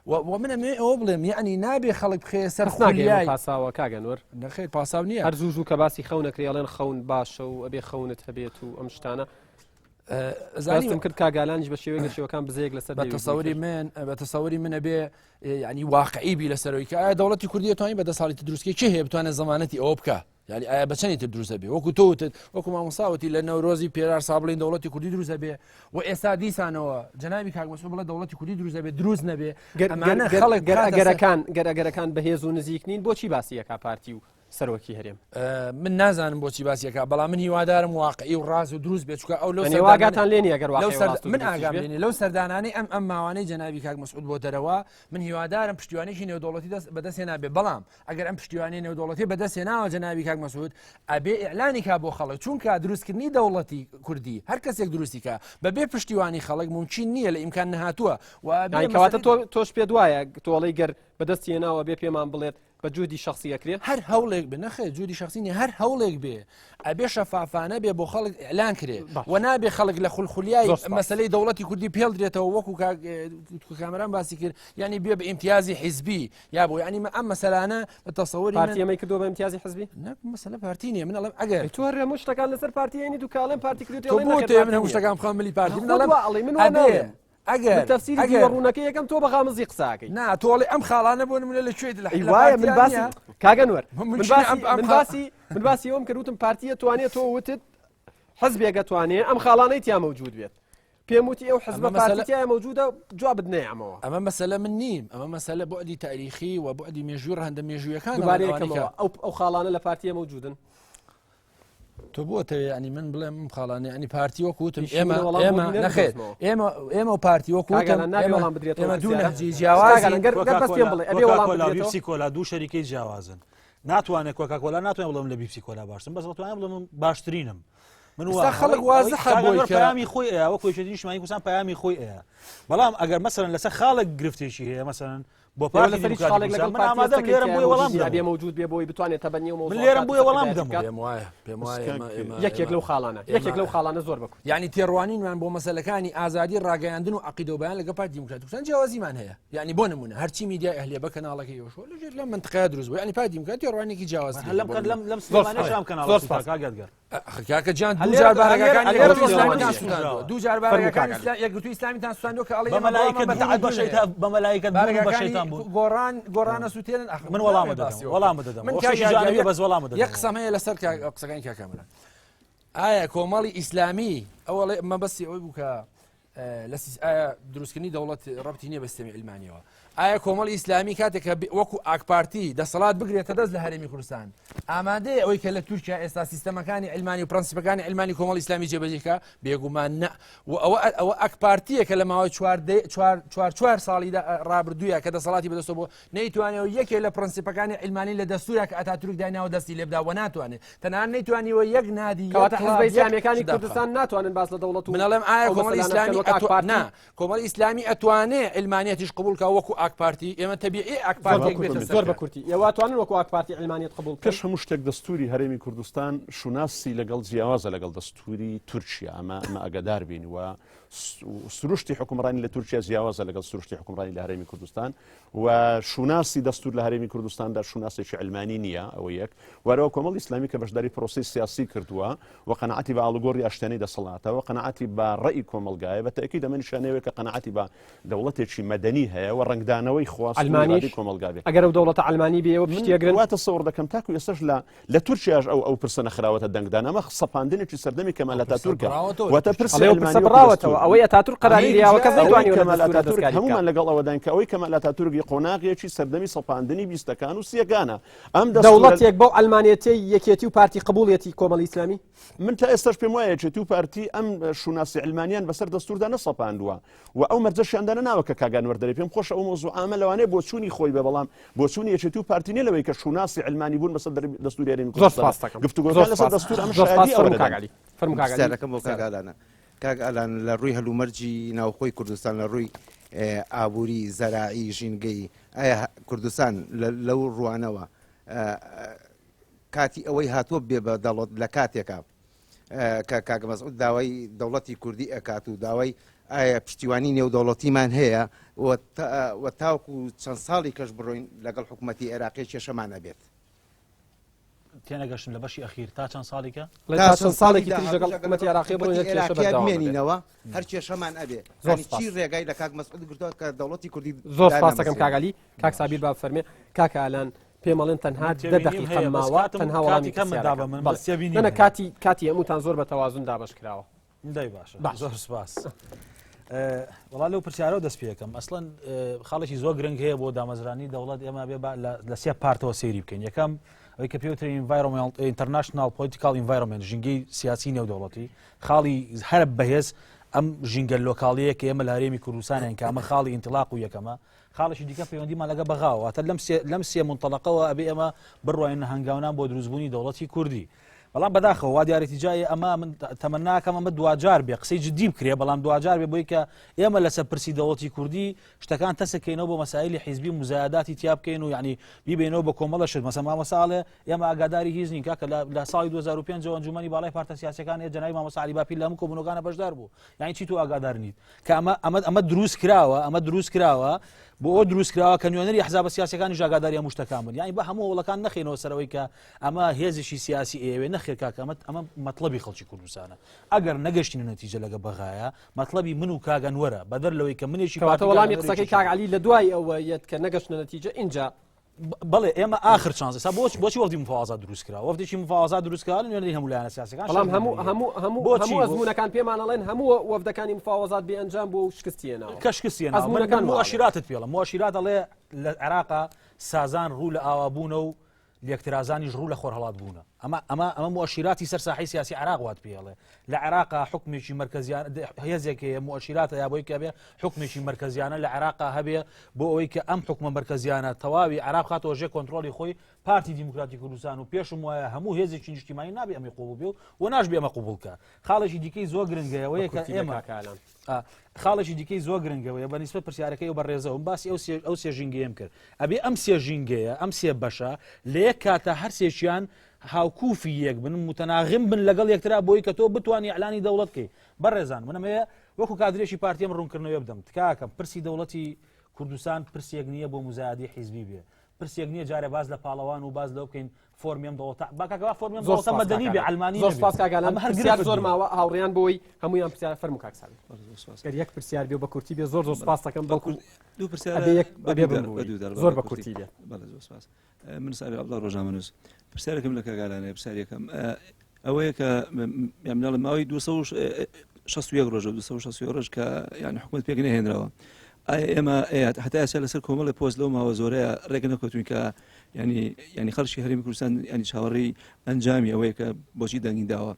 S4: ومنە ئەوە بڵێم یعنی نابێ خەڵک بخێ سەر
S1: خۆلیای پاساوە کاگەنوەر
S4: نەخێر پاساو نییە
S1: هەر زوو کە باسی خەونەکریاڵێن خەون باشە و ئەبێ خەونت هەبێت و ئەم شتانە زانستم کرد کاگالانیش بە شێوەیە گەشەوەکان بزەیەک لەسەر
S4: بە تەسەوری منە بێ ینی واقعیبی لەسەرەوەی کە ئایا دەوڵەتی کوردی توانین بە 10 ساڵی دروستکەی چه هەیە بتوانێت زمانەتی ئەوە بکە یعنی ئایا بەچەنی تر دروستە بێ وەکو تۆوتت وەکو مامۆساوەتی لە نەورۆزی پێرار سابڵین دەوڵەتی کوردی دروستە بێ و ئێستا دیسانەوە جەنابی کاک مەسعود بڵێ دەوڵەتی کوردی دروستە بێ دروست نەبێ
S1: گەرەکان بەهێز و نزیک نین بۆچی باسی یەکا پارتی و سەرۆکی هەرێم
S4: من نازانم بۆچی باسیەکە بەڵام من هیوادارم واقعی و ڕاز و دروست بێت چکە ئەو
S1: واگاتان لێنی ئەگەر
S4: من ئاگام لێنی لەو سەردانانەی ئەم ماوانەی جەنابی کاک مەسعود بۆ دەرەوە من هیوادارم پشتیوانێکی نێودەوڵەتی بەدەستێ نابێ بەڵام ئەگەر ئەم پشتیوانی نێودەوڵەتی بەدەستێ ناوە جەنابی کاک مەسعود ئەبێ ئیعلانی کا بۆ خەڵک چونکە دروستکردنی دەوڵەتی کوردی هەر کەسێک دروستیکە بەبێ پشتیوانی خەڵک ممکن نییە لە ئیمکان نەهاتووە
S1: وکەواتە تۆش پێ دوایە تۆڵی گەر بەدەستی ناوە بێ پێمان بڵێت بە جوودی شخصیەکرێت
S4: هەر هەوڵێک بێ نەخێ جوودی شخصینی هەر هەوڵێک بێ ئەبێ شەفافانە بێ بۆ خەڵک ئەلان کرێ و نابێ خەڵک لە خولخولیای مەسلەی دەوڵەتی کوردی پێڵ درێتەوە وەکو کامەران باسی کرد ینی بێ بە ئیمتیازی حیزبی یا بۆ ینی ئەم مەسەلانە بە تەسەوری
S1: پارتیەمەی کردو بە ئیمتیازی حیزبی
S4: مەسەلە پارتی نیە من ئەڵێم ئەگەر
S1: تۆ هەموو شتەکان لەسەر پارتیێنی دووکاڵێن پارتی کردو
S4: من هەموو شتەکان بخەم ملی پارتی
S1: من ئەگەر تەفسیری ڕوونەکەی یەکەم تۆ بەغامزی قساکەی
S4: نا تۆڵی ئەم خاڵانە بۆ نمونە لە کوێت لە
S1: من باسی کاگەنوەر من باسی ئەوم کردوتم پارتیە توانێت تۆ وتت حزبێکە توانێت ئەم خاڵانەی تیا مەوجود بێت پێم وتی ئەو حزبە پارتیای مەوجودە جواب بدنێمەوە
S4: ئەمە مەسەلە من نیم ئەمە مەسەلە بۆعدی تاریخی و بۆعدی مێژووی ڕەهەندە مێژوویەکان
S1: ئەو خاڵانە لە پارتیە مەوجودن
S4: تۆ بۆتە ینی من بڵێم خاڵانە ینی پارتی وەکوتم ئێمە نەخێت ئێمە و پارتی وەکوتم دوونەجی
S3: جیاوازی کۆلا دوو شەریکەی جیاوازن ناتوانێت کۆکاکۆلا ناتوانێت بڵم لە بیپسی کۆلا باشم بەس توانێت بڵم باشترینم من
S4: خەڵک وازە
S3: پامی خۆی ئەوە کۆچێتی نیشتیمانی کوردستان پامی خۆی ئەیە بەڵام ئەگەر مەسەرەن لەسەر خاڵک گرفتێکی هەیە مەسەرەن بۆ
S1: بێ موجود بێ بۆی بتوانێت تەبەنی و
S3: لێرم بووە وەڵام دەم
S1: یەکێک لەو خاڵانە یەکێک لەو خاڵانە زۆر بکو
S4: یعنی تێڕوانینمان بۆ مەسەلەکانی ئازادی ڕاگەیاندن و عقیدەوەبیان لەگە پارتی دیموکراتیک جیاوازیمان هەیە یعنی بۆ نمونە هەرچی میدیای ئەهلیە بە کەناڵەکەی ئەوشۆ لەژێر لەم منطقەیە دروست بوو یعنی پارتی دیموکراتی تێڕوانێکی جیاواز
S3: لەم سلێمانیشام کەناڵ کاگەدگەر
S4: کاکە جان دووجار بارەکەەکانی دووجار بارەکەەکانی یەکگرتووی ئیسلامیتان سوستاندووە کە ئەڵێ
S3: بە مەلایکەت بەشەیتان بوو
S4: گۆڕانە سووتێنن
S3: من وەڵام دەدەم بەس وەڵام
S4: یەک قسەم هەیە لەسەر قسەکانی کاکەمەرە ئایا کۆمەڵی ئیسلامی ئەوڵێ مەبەستی ئەوەی بوو کە ئایا دروستکردنی دەوڵەت ڕەبتی نییە بە سیستەمی ئیلمانیەوە ئایا کۆمەڵی ئیسلامی کاتێکە وەکو ئاکپارتی دەسەڵات بگرێتە دەست لە هەرێمی کوردستان ئامادەیە ئەوەی کە لە تورکیا ئێستا سیستەمەکانی علمانی و پرەنسیپەکانی علمانی کۆمەڵی ئیسلامی جێبەجێکە بێگومان نە ئەوە ئاکپارتیەکە لە ماوەی چوار ساڵی ڕابردوویە کە دەسەڵاتی بەدەستەوە بۆ نەیتوانێت یەکێ لە پرەنسیپەکانی علمانی لە دەستورە کە ئەتاتورک دایناوە دەستی لێبدا و ناتوانێت تەنان نەیتوانیەوە یەک نادی
S1: حزب ئیسلامیەکانی کوردستان ناتوانن باس لە دەوڵەت و
S4: منەڵێم ئایا کۆمەڵی ئیسلامی کۆمەڵی ئیسلامی ئەتوانێت علمانیەتیش قبولکە وەکو ئاکپارتی ئێمە تەبیعی ئاکپارتێک بێتە
S1: زۆر بە کورتی ئێواتوانن وەکو ئاکپارتی علمانیت قبول
S2: پێش هەموو شتێک دەستوری هەرێمی کوردستان شوناسی لەگەڵ جیاوازە لەگەڵ دەستوری تورکیا ئەمە ئەگەدار بین و سروشتی حکومڕانی لە تورکیا جیاوازە لەگەڵ سروشتی حکومڕانی لە هەرێمی کوردستان و شوناسی دەستور لە هەرێمی کوردستاندا شوناسێکی علمانی نییە ئەوە یەک وارەوە کۆمەڵی ئیسلامی کە بەشداری پرۆسی سیاسی کردووە و قەنەعەتی بە ئاڵوگۆڕی ئاشتیانەی دەسەڵاتەوە و قەنەعەتی بە ڕێی کۆمەلگایە بە تەکید ئەمە نیشانەیەوە کە قەنەعەتی بە دەوڵەتێکی مەدەنی هەیە و ڕنگدانەوەی خواست کۆمەلگا بێت
S1: ئەگەر ئەو دەوڵەتە ئەلمانی بێەوە پشتیەگرن
S2: واتە سەوڕ دەکەم تاکو ئێستش لە تورکیاش ئەو پرسە نەخراوەتە دەنگدان ئەمە سەپاندنێکی سەردەمی کەمال ئەتاتورکە واتە پرسە
S1: ئەلمانیەوە ئەوەی ئەتاتورک قەراری لێیاوە کەس نەیتوانی
S2: هەمومان لەگەڵ ئەوەدان کە ئەوەی کەمال ئەتاتورکی قۆناغیەکی سەردەمی سەپاندنی بیستەکان و سیەکانە ئەم
S1: دەوڵەتێک بەو ئەلمانیەتی یەکێتی و پارتی قبوڵیەتی کۆمەڵی ئیسلامی
S2: من تا ئێستاش پێم وایە چێتی و پارتی ئەم شوناسی علمانیان بەسەر دەستوردا نەسەپاندووە و ئەو مەرجەشیاندانە ناوە کە کاگان وەردەری پێم خۆش ئەو مۆزوع ئامە لەوانەیە بۆ چوونی خۆی بە بەڵام بۆ چوونی یەکێتی و پارتی نە لەوەی کە شوناسی علمانی بوون بەسەر دەستوری هەرێمی کوردستان گفتوگۆکان لەسەر دەستور ئەم شایەتی
S7: ئەوەکەم بۆ کاگالانە کاگالان لە ڕووی هەلومەرجی ناوخۆی کوردستان لە ڕووی ئابووری زەراعی ژینگەی ئایا کوردستان لەو ڕوانەوە کاتی ئەوەی هاتووە بێ بە دەڵۆت لە کاتێکە کە کاک مەسعود داوای دەوڵەتی کوردی ئەکات و داوای ئایا پشتیوانی نێودەوڵەتیمان هەیە و تاوکو چەند ساڵی کەش بڕۆین لەگەڵ حکوومەتی عێراقی کێشەمانە بێت
S3: تێنەگەشتن لە بەشی ئەخیر تا چەند ساڵێکە
S1: تا چەند ساڵێکی تری لەگەڵ حکوومەتی عێراقی
S7: بمێنینەوە هەر کێشەمان ئەبێ چی ڕێگای لە کاک مەسعود گرتووە کە دەوڵەتی کوردی
S1: زۆر سپاسەکەم کاگالی کاک سابیر با فەرمێ کاک ئالان پێمەڵێن تەنها دەقیقە ماوە تەنها وڵامی کەمەدابە کاتی هەمووتان زۆر بە تەوازن دابش کراوە
S3: دای باشە زۆر سپاس وڵا لەو پرسیارەوە دەست پێەکەم ئەسڵەن خاڵێکی زۆر گرنگ هەیە بۆ دامەزرانی دەوڵەت ئێمە بێ لە سێ پارتەوە سەیری بکەین یەکەم ئەوەی کە پێوتری ئینتەرناشنال پۆلیتیکال ئینڤایرۆمنت ژینگەی سیاسی نێودەوڵەتی خاڵی هەر بەهێز ئەم ژینگە لۆکاڵیە کە ئێمە لە هەرێمی کوردستانیان کە ئەمە خاڵی ئینتیلاق و یەکەمە خاڵشی دیکە پەیوەندیمان لەگە بەغاوە هاتە لەم سێ منتەڵەقەوە ئەبێ ئێمە بڕواین هەنگاونان بۆ دروستبوونی دەوڵەتی کوردی بەڵام بەداخەوە وا دیارێتی جای ئەمە من تەمەناکەم ئەمە دوجار بێ قسەی جدی بکرێ بەڵام دوجار بێ بۆی کە ئێمە لەسەر پرسی دەوڵەتی کوردی شتەکان تەسەکەینەوە بۆ مەسائلی حیزبی مزایداتی تیا بکەین و یعنی بیبێنەوە بە کۆمەڵە شت مەسەڵەن مامۆساڵێ ئێمە ئاگاداری هیچ نین کاکە لە ساڵی 2005 ئەنجومەنی باڵای پارتە سیاسەکان جەنابی مامۆستا علی باپیر لە هەموو کۆبوونەکانە بەشدار بوو یعنی چی تو ئاگادار نیت کە ئەمە دروست کراوە بۆ ئەو دروستکراوە کە نوێنەری حزب سیاسەکانی ژاگاداری هەموو شتەکان بن یعنی بە هەموو وڵەکان نەخێنەوە سەرەوەی کە ئەمە هێزشی سیاسی ئێوێ نەخێر کاکە ئەمە مەطلبی خەڵکی کوردستانە ئەگەر نەگەشتین نەتیجە لەگە بەغایە مەطلبی من و کاگەنوەرە بەدەر لەوەی کە منێکی
S1: وەڵامی قسەکەی کاگعلی لە دوای ئەوە یەت کە نەگەشتە نەتیجە اینجا
S3: بەڵێ ئێمە آخر چانس بۆچی وەفتی مفاوازات دروستکرا وەفتێکی مفاوازات دروستکرا نوێنەری هەموو لایەنە سیاسەکان
S1: بەڵام هەموو ئەزمونەکان پێمان ئەڵێن هەموو وەفدەکانی مفاوازات بێ ئەنجام بۆ شکستیەنەوە
S3: کە شکستیەنەوە ئەزمونەکان مؤشراتت پێڵە مؤشرات دەڵێ لە عێراقا سازان ڕوو لە ئاوابوونە و لێکترازانیش ڕوو لە خۆرهەڵات بوونە ئەمە مؤشراتی سەر ساحەی سیاسی عێراق وات پێڵێ لە عێراقا حکمێکی مرکزیان هێزێک مؤشراتە یا بۆی کە بێ حکمێکی مرکزیانە لە عێراقا هەبێ بۆ ئەوەی کە ئەم حکومە مرکزیانە تەواوی عێراق خاتەوە ژێ کۆنتڕۆلی خۆی پارتی دیموکراتی کوردستان و پێشم وایە هەموو هێزێکی نیشتیمانی نابێ ئەمە قوبوو بێ و ناشبێ ئەمە قوبوڵکە خاڵێکی دیکەی زۆر گرنگەوەیە کە ئێمە خاڵێکی دیکەی زۆر گرنگەوەیە بە نیسبەت پرسیارەکەی و بەڕێزەوە باسی ئەو سێ ژینگەیەم کرد ئەبێ ئەم سێ ژینگەیە ئەم سێ بەشە لە یەک کاتە هەر سێکیان هاوکوفی یەک بن متەناغم بن لەگەڵ یەکترا بۆی کە تۆ بتوانانی ئەعلانی دەوڵەت بکەی بەڕێزان منەمەیە وەکو کادرێکی پارتیم ڕوونکردنەوە بدەم تکاکەم پرسی دەوڵەتی کوردستان پرسێک نییە بۆ مزایدی حیزبی بێ پرسێک نییە جارێ باز لە پاڵەوان و باز لەو بکەین فۆرمیم دەوڵەت باکەوا فۆرمیم دەوڵەتە مەدەنی بێ ئەلمانی
S1: زۆر سپاس کاگالان پرسیار زۆر ماوە هاوڕێیان بۆی هەموویان پرسیار فەرموو کاک ساڵی گەر یەک پرسیار بێ بە کورتی بێ زۆر سپاس دەکەم بەڵکو
S8: دوو پرسیار
S1: زۆر بە کورتی بێ
S8: زۆر سپاس من ساوی عەبدوڵڵا ڕۆژنامەنووس پرسیارێکم لە کاگالانەیە پرسیارێکم ئەوەیە کە ماوەی 261 ڕۆژ 260 ڕۆژ کە یعنی حکومەت پێک نەهێنراوە ئێمە هەتا ئێستا لەسەر کۆمەڵی پۆست لەو ماوە زۆرەیە ڕێگە نەکەوتوین کە ینی خەڵکی هەرێمی کوردستان ینی چاوەڕێی ئەنجامی ئەوەیە کە بۆچی دەنگی داوە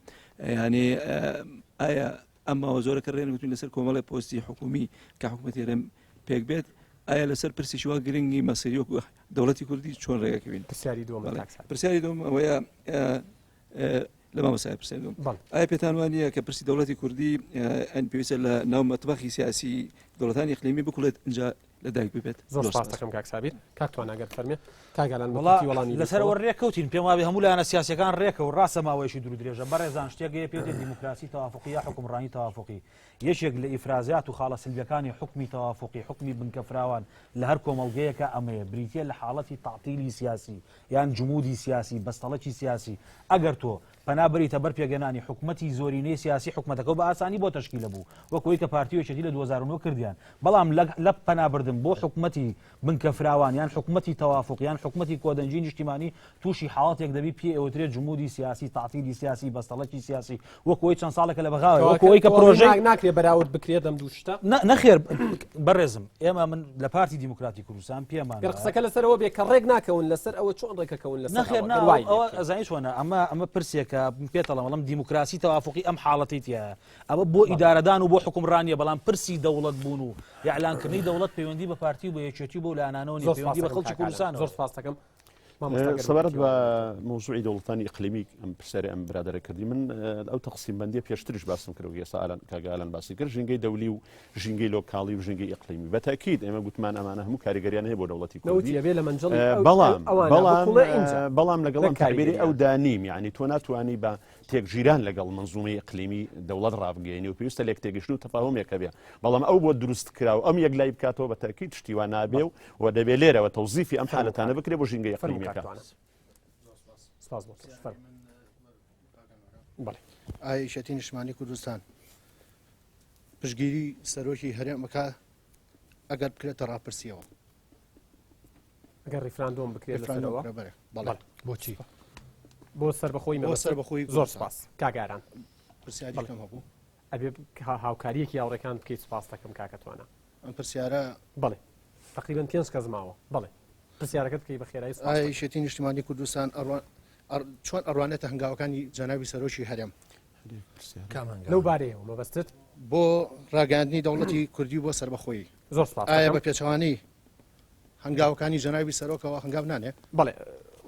S8: ینی ئایا ئەم ماوە زۆرەکە ڕێنەکەوتوین لەسەر کۆمەڵی پۆستی حکومی کە حکوومەتی هەرێم پێک بێت ئایا لەسەر پرسیشی وا گرنگی مەسەری وەکو دەوڵەتی کوردی چۆن ڕێگەکەوین پرسیاری دوم ئەوەیە لە مامەسای پرسیاری دوم ئایا پێتان وانە کە پرسی دەوڵەتی کوردی ئەن پێویستە لە ناو مەتبەخی سیاسی دەوڵەتانی ئیقلیمی بکوڵێت اینجا لەدایک ببێت
S1: زۆر سپاس دەکەم کاک سابیر کاکتوان ئەگەر فەرمێ کاگەلان وەڵامی
S3: لەسەرەوە ڕێککەوتین پێم وابێ هەموو لایەنە سیاسەکان ڕێکە و ڕاستە ماوەیەشی دوور درێژە بەڕێزان شتێک پێوتێت دیموکراسی تەوافقی یا حکومڕانی تەوافقی یەکێک لە ئیفرازات و خاڵە سلبیەکانی حکمی تەوافقی حکمی بنکە فراوان لە هەر کۆمەڵگەیەکە ئەمەیە بریتە لە حاڵەتی تعتیلی سیاسی یان جمودی سیاسی بەستەڵەکی سیاسی ئەگەر تۆ پەنابریتە بەر پێگەنانی حکومەتی زۆرینەی سیاسی حکومەتەکە بە ئاسانی بۆ تەشکیلە بوو وەکوی کە پارتیۆچێتی لە 2009 کردیان بەڵام لە پەنابردن بۆ حکومەتی بنکە فراوان یان حکومەتی تەوافق یان حکومەتی کۆدەنجی نیشتیمانی تووشی حاڵەتێک دەبی پێ ئەوترێت جمودی سیاسی تعتیلی سیاسی بەستەڵەکی سیاسی وەکوی چەند ساڵێکە لە بەغاوە وەکوی کە پرۆژەی
S1: ناکرێ بەراورد بکرێت دەم دووشتە
S3: نەخێر بەڕێزم ئێمە من لە پارتی دیموکراتی کوردستان پێمان
S1: قسەکە لەسەرەوە بێ کە ڕێک ناکەون لەسەر ئەوە چۆن ڕێکەکەون لەسەر
S3: نەخێر ئەزانی چۆنە ئەمە پرسێکە پێتەڵە بەڵام دیموکراسی تەوافقی ئەم حاڵەتی تایە ئەمە بۆ ئیدارەدان و بۆ حکومڕانیە بەڵام پرسی دەوڵەت بوون و یاعلانکردنی دەوڵەت پەیوەندی بە پارتی و بە یەکێتی بۆ لایەنانەوە نیە پەیوەندی بە خەڵکی کوردستان
S1: زۆر سپاس دەکەم
S2: سەبارەت بە مۆزوعی دەوڵەتانی ئیقلیمی ئەم پرسیاری ئەم برادەرە کردی من ئەو تەقسیم بەندی پێشترش باسم کرد و ئێستا کاگالان باسی کرد ژینگەی دەولی و ژینگەی لۆکاڵی و ژینگەی ئیقلیمی بەتاکید ئێمە گوتمان ئەمانە هەموو کاریگەریان هەیە بۆ دەوڵەتی کوردی بەڵام لەگەڵ کاربێری ئەو دانیم یعنی تۆ ناتوانانی بە تێکگیران لەگەڵ منزومەی ئیقلیمی دەوڵەت ڕابگەینی و پێویستە لێک تێگەشتن و تەفاهمێکە بێ بەڵام ئەو بۆ دروست کرا و ئەم یەک لای بکاتەوە بەتاکید شتیوان نابێ و دەبێت لێرەوە تەوزیفی ئەم حالەتانە بکرێ بۆ ژینگەی ئیقلیمیەکە
S9: ئایشەتی نیشتیمانی کوردستان پشگیری سەرۆکی هەرێمەکە ئەگەر بکرێتە ڕاپرسیەوە
S1: ئەگەر ڕیفراندۆم بکرێت
S9: بۆچی
S1: بۆ سەربەخۆی زۆر سپاس کاگاران
S9: پرسیارەکەم هەبوو
S1: ئەبێ هاوکاریەکی هاوڕێکان بکەیت سپاس دەکەم کاکەتوانە
S9: ئەم پرسیارە
S1: بڵێ تقریبا 5 کەس ماوە بڵێ پرسیارەکەت بکەی بە خێرایی
S9: ئایشەتی نیشتیمانی کوردستان چۆن ئەڕوانێتە هەنگاوەکانی جەنابی سەرۆکی هەرێم
S1: لەو بارەیەوە مەبەستت
S9: بۆ ڕاگەاندنی دەوڵەتی کوردی بۆ سەربەخۆیی
S1: زۆر سپاس
S9: ئایا بە پێچەوانی هەنگاوەکانی جەنابی سەرۆکەوە هەنگاو نانێ
S1: بەڵێ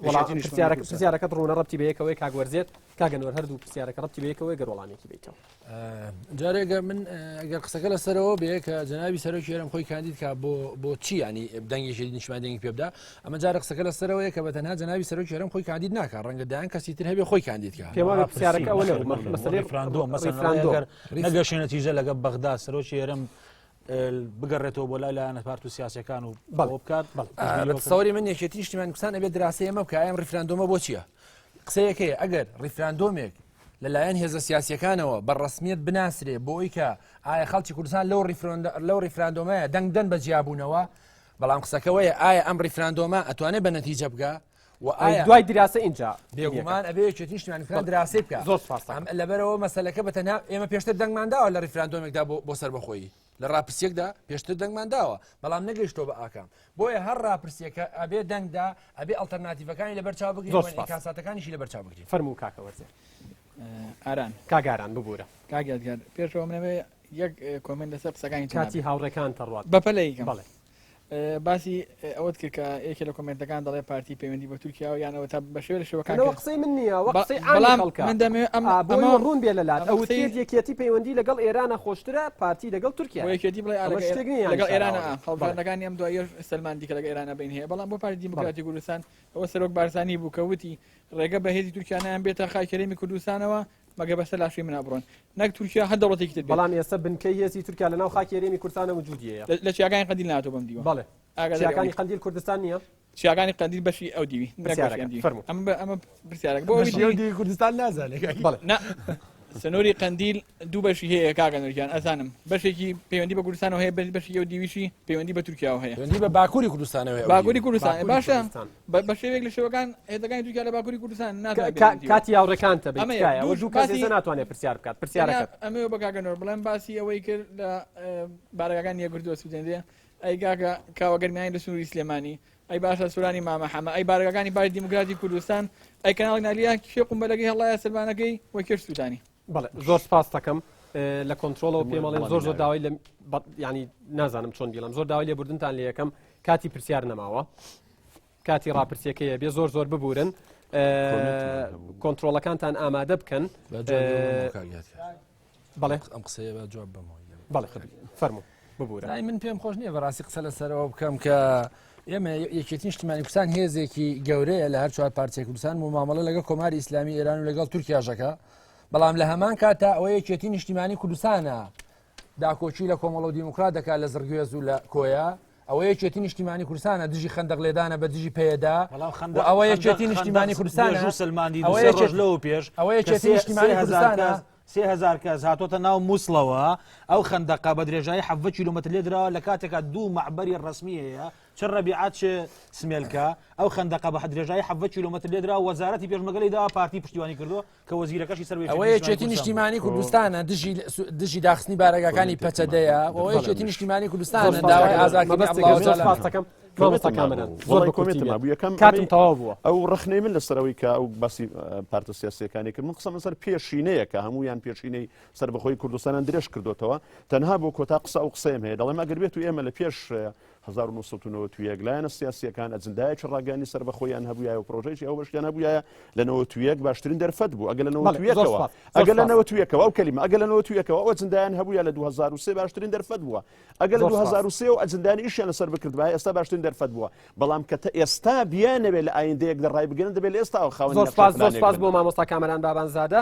S1: پرسیارەکەت ڕوونە ڕەتی بەیەکەوەی کاگوەرزێت کاگەنوەر هەردوو پرسیارەکە ڕەتی بەیەکەوەی گەڕۆڵانێکی بیتەوە
S4: جارێگە من ئەگەر قسەکە لەسەرەوە بێ کە جەنابی سەرۆکی هەرێم خۆی کاندید کە بۆ چی ینی دەنگێکی نیشتیمانی دەنگی پێ بدە ئەمە جارە قسەکە لەسەرەوەیە کە بەتەنها جەنابی سەرۆکی هەرێم خۆی کاندید ناکات ڕەنگە دایان کەسی تر هەبێ خۆی کاندید کە
S1: پێم وایە پرسیارەکە ئەوە
S3: مەسەلەی ڕیفراندۆم مەسەڵەن نەگەشتێ نەتیجە لەگە بەغدا سەرۆکی هەرێم بگەڕێتەوە بۆ لای لایەنە پارت و سیاسەکان و بکات
S4: سەوری من یەکێتی نیشتیمانی کوردستان ئەبێت دراسی ئەمە بکە ئەم ڕیفراندۆمە بۆ چییە قسەیەکەیە ئەگەر ڕیفراندۆمێک لەلایەن هێزە سیاسیەکانەوە بە ڕسمیت بناسرێ بۆ ئەوی کە ئایا خەڵکی کوردستان لەو ڕیفراندۆمەیە دەنگدەن بە جیابوونەوە بەڵام قسەکەوەیە ئایا ئەم ڕیفراندۆمە ئەتوانێت بە نەتیجە بکە
S1: دوای دراسە اینجا
S4: بێگومان ئەبێ یەکێتی نیشتیمانی کوردستان دراسی بکە
S1: زۆر سپاس
S4: لەبەرەوە مەسەلەکە بەتەنها ئێمە پێشتر دەنگمانداوە لە ڕیفراندۆمێکدا بۆ سەربەخۆیی لە ڕاپرسیەکدا پێشتر دەنگمانداوە بەڵام نەگەیشتەوە بە ئاکام بۆیە هەر ڕاپرسیەکە ئەبێ دەنگدا ئەبێ ئەڵتەرناتیڤەکانی لەبەرچاو بگرین کاساتەکانیشی لەبەرچاو بگرین
S1: فەرموو کاکەوەرزێ
S10: ئاران
S1: کاگاران ببوورە
S10: کاگەر پێشەوە منەوێ یەک کۆمنت لەسەر قسەکانی
S1: کاتی هاوڕێکان تەڕوات
S10: بەپەلەیکەم بڵێ باسی ئەوت کرد کە یەکێ لە کۆمنتەکان دەڵێ پارتی پەیوەندی بە تورکیا و یانەوە تا بە شێوە لە شەوەکان
S1: قسەی من نییە قسەی ئەڵکە
S10: من دەمێ
S1: ئەمە ڕوون بێ لەلات ئەوتێت یەکێتی پەیوەندی لەگەڵ ئێرانە خۆشترە پارتی لەگەڵ تورکیا
S10: یەکێتی بڵێ لەگەڵ ئێرانە هەڵدانەکانی ئەم دوای سلمان دیکە لەگەڵ ئێرانە بین هەیە بەڵام بۆ پارتی دیموکراتی کوردستان ئەوە سەرۆک بارزانی بوو کە وتی ڕێگە بە هێزی تورکیانیان بێتە خاکەرێمی کوردستانەوە مەگە بەسەر لاشوی منە بڕۆن نەک تورکیا هەر دەوڵەتێکی تر
S1: بەڵام ئێستا بنکەی هێزی تورکیا لەناو خاکێرێمی کوردستانە وجودیەیە
S10: لە چیاکانی قەندیل ناتۆ بەم دیوە
S1: بەڵێ چیاکانی قەندیل کوردستان نییە
S10: چیاکانی قەندیل بەشی ئەو دیوی ئەمە پرسیارێک بۆ
S4: کوردستان نازانێت
S10: بەڵێ سنووری قەندیل دوو بەشی هەیە کاگەنەرگیان ئەزانم بەشێکی پەیوەندی بە کوردستانەوە هەیە بەشی ئەو دیویشی پەیوەندی بە تورکیاوە هەیە
S4: پەیوەندی بە باکووری کوردستانەوە
S10: باکووری کوردستان باشە بە شێوێک لە شێوەکان هێزەکانی تورکیا لە باکووری کوردستان
S1: کاتی هاوڕێکانتە دوو کەسێ ناتوانێت پرسیار بکات پرسیارەکە
S10: ئەمەوە بە کاگەنەوە بڵێم باسی ئەوەی کرد لە بارەکان یەکگرتووە سوودێندێ ئەیگاکە کاوەگەرمیانی لە سووری سلێمانی ئەی باشە سورانی مامەحەمە ئەی بارگەکانی باری دیموکراتی کوردستان ئەی کەناڵی نالیا کێ قومبەلەکەی هەڵایە سلمانەکەی وە کێش سوودانی
S1: بەڵێ زۆر سپاس دەکەم لە کۆنتترۆلەوە پێمەڵێن زۆر داوای لە ینی نازانم چۆن بیڵم زۆر داوای لێبوردنتان لە یەکەم کاتی پرسیار نەماوە کاتی ڕاپرسیەکەیە بێ زۆر ببورن کۆنتترۆلەکانتان ئامادە بکەن بەڵێ
S4: ئەم قسەیە جواب بەمەوە
S1: بەڵێ فەرموو ببورە
S4: من پێم خۆش نییە بەڕاستی قسە لەسەرەوە بکەم کە ئێمە یەکێتی نیشتیمانی کوردستان هێزێکی گەورەیە لە هەر چوار پارتیە کوردستان و مامەڵە لەگەڵ کۆماری ئیسلامی ئێران و لەگەڵ تورکیاژەکە بەڵام لە هەمان کاتە ئەوە یەکێتی نیشتیمانی کوردستانە داکۆچی لە کۆمەڵە و دیموکرات دەکات لە زرگوێز و لە کۆیە ئەوە یەکێتی نیشتیمانی کوردستانە دژی خەندەق لێدانە بە دژی پێدا ئەوە یەکێتی نیشتیمانی کوردستانە
S3: لەو پێش
S4: ئەوە یەکێتی نیشتیمانی کوردستانە
S3: 3000 کەس هاتۆتە ناو مووسڵەوە ئەو خەندەقا بە درێژایی 7 کیلومتر لێدراوە لە کاتێکا 2 معبەری ڕسمیەیە چ ڕەبیعات چ سمێلکە ئەو خەندەقا بە درێژایی 7 کیلومتر لێدرا وەزارەتی پێشمەرگەی دا پارتی پشتیوانی کردو کە وەزیرەکەشی سەروێ
S4: ئەوە یەکێتی نیشتیمانی کوردستانە دژی داخستنی بارەگەکانی پەچەدەیە ئەوە یەکێتی نیشتیمانی کوردستانە داوای ئازادکردنی
S1: زۆر
S2: کۆمێتەما بوو یەکەم
S1: کاتم تەواو بووە
S2: ئەو ڕخنەی من لەسەرەوەی کە ئەو باسی پارتە سیاسیەکانی کرد من قسەم لەسەر پێشینەیە کە هەمویان پێشینەی سەربەخۆی کوردستانان درێژ کردوتەوە تەنها بۆ کۆتا قسە ئەو قسەم هەیە دەڵێم ئەگەر بێت و ئێمە لە پێش 1991 لایەنە سیاسیەکان ئەجندایەکی ڕاگەانی سەربەخۆیان هەبووایە و پرۆژێکی ئەو بەشتیان هەبووایە لە 91 باشترین دەرفەت بوو ئەگەر لە 91ەوە ئەگەر لە 91ەوە ئەو کەلیمە ئەگەر لە 91ەوە ئەو ئەجندایان هەبووە لە 2003 باشترین دەرفەت بووە ئەگەر لە 2003 و ئەجندانی ئیشیان لەسەر بکردبای ئێستا باشترین دەرفەت بووە بەڵام کە ئێستا بیانەوێت لە ئایندەیەک دەڕای بگەن دەبێت لە ئێستا خاوەن
S1: زۆر سپاس بۆ مامۆستا کامەران بابانزادە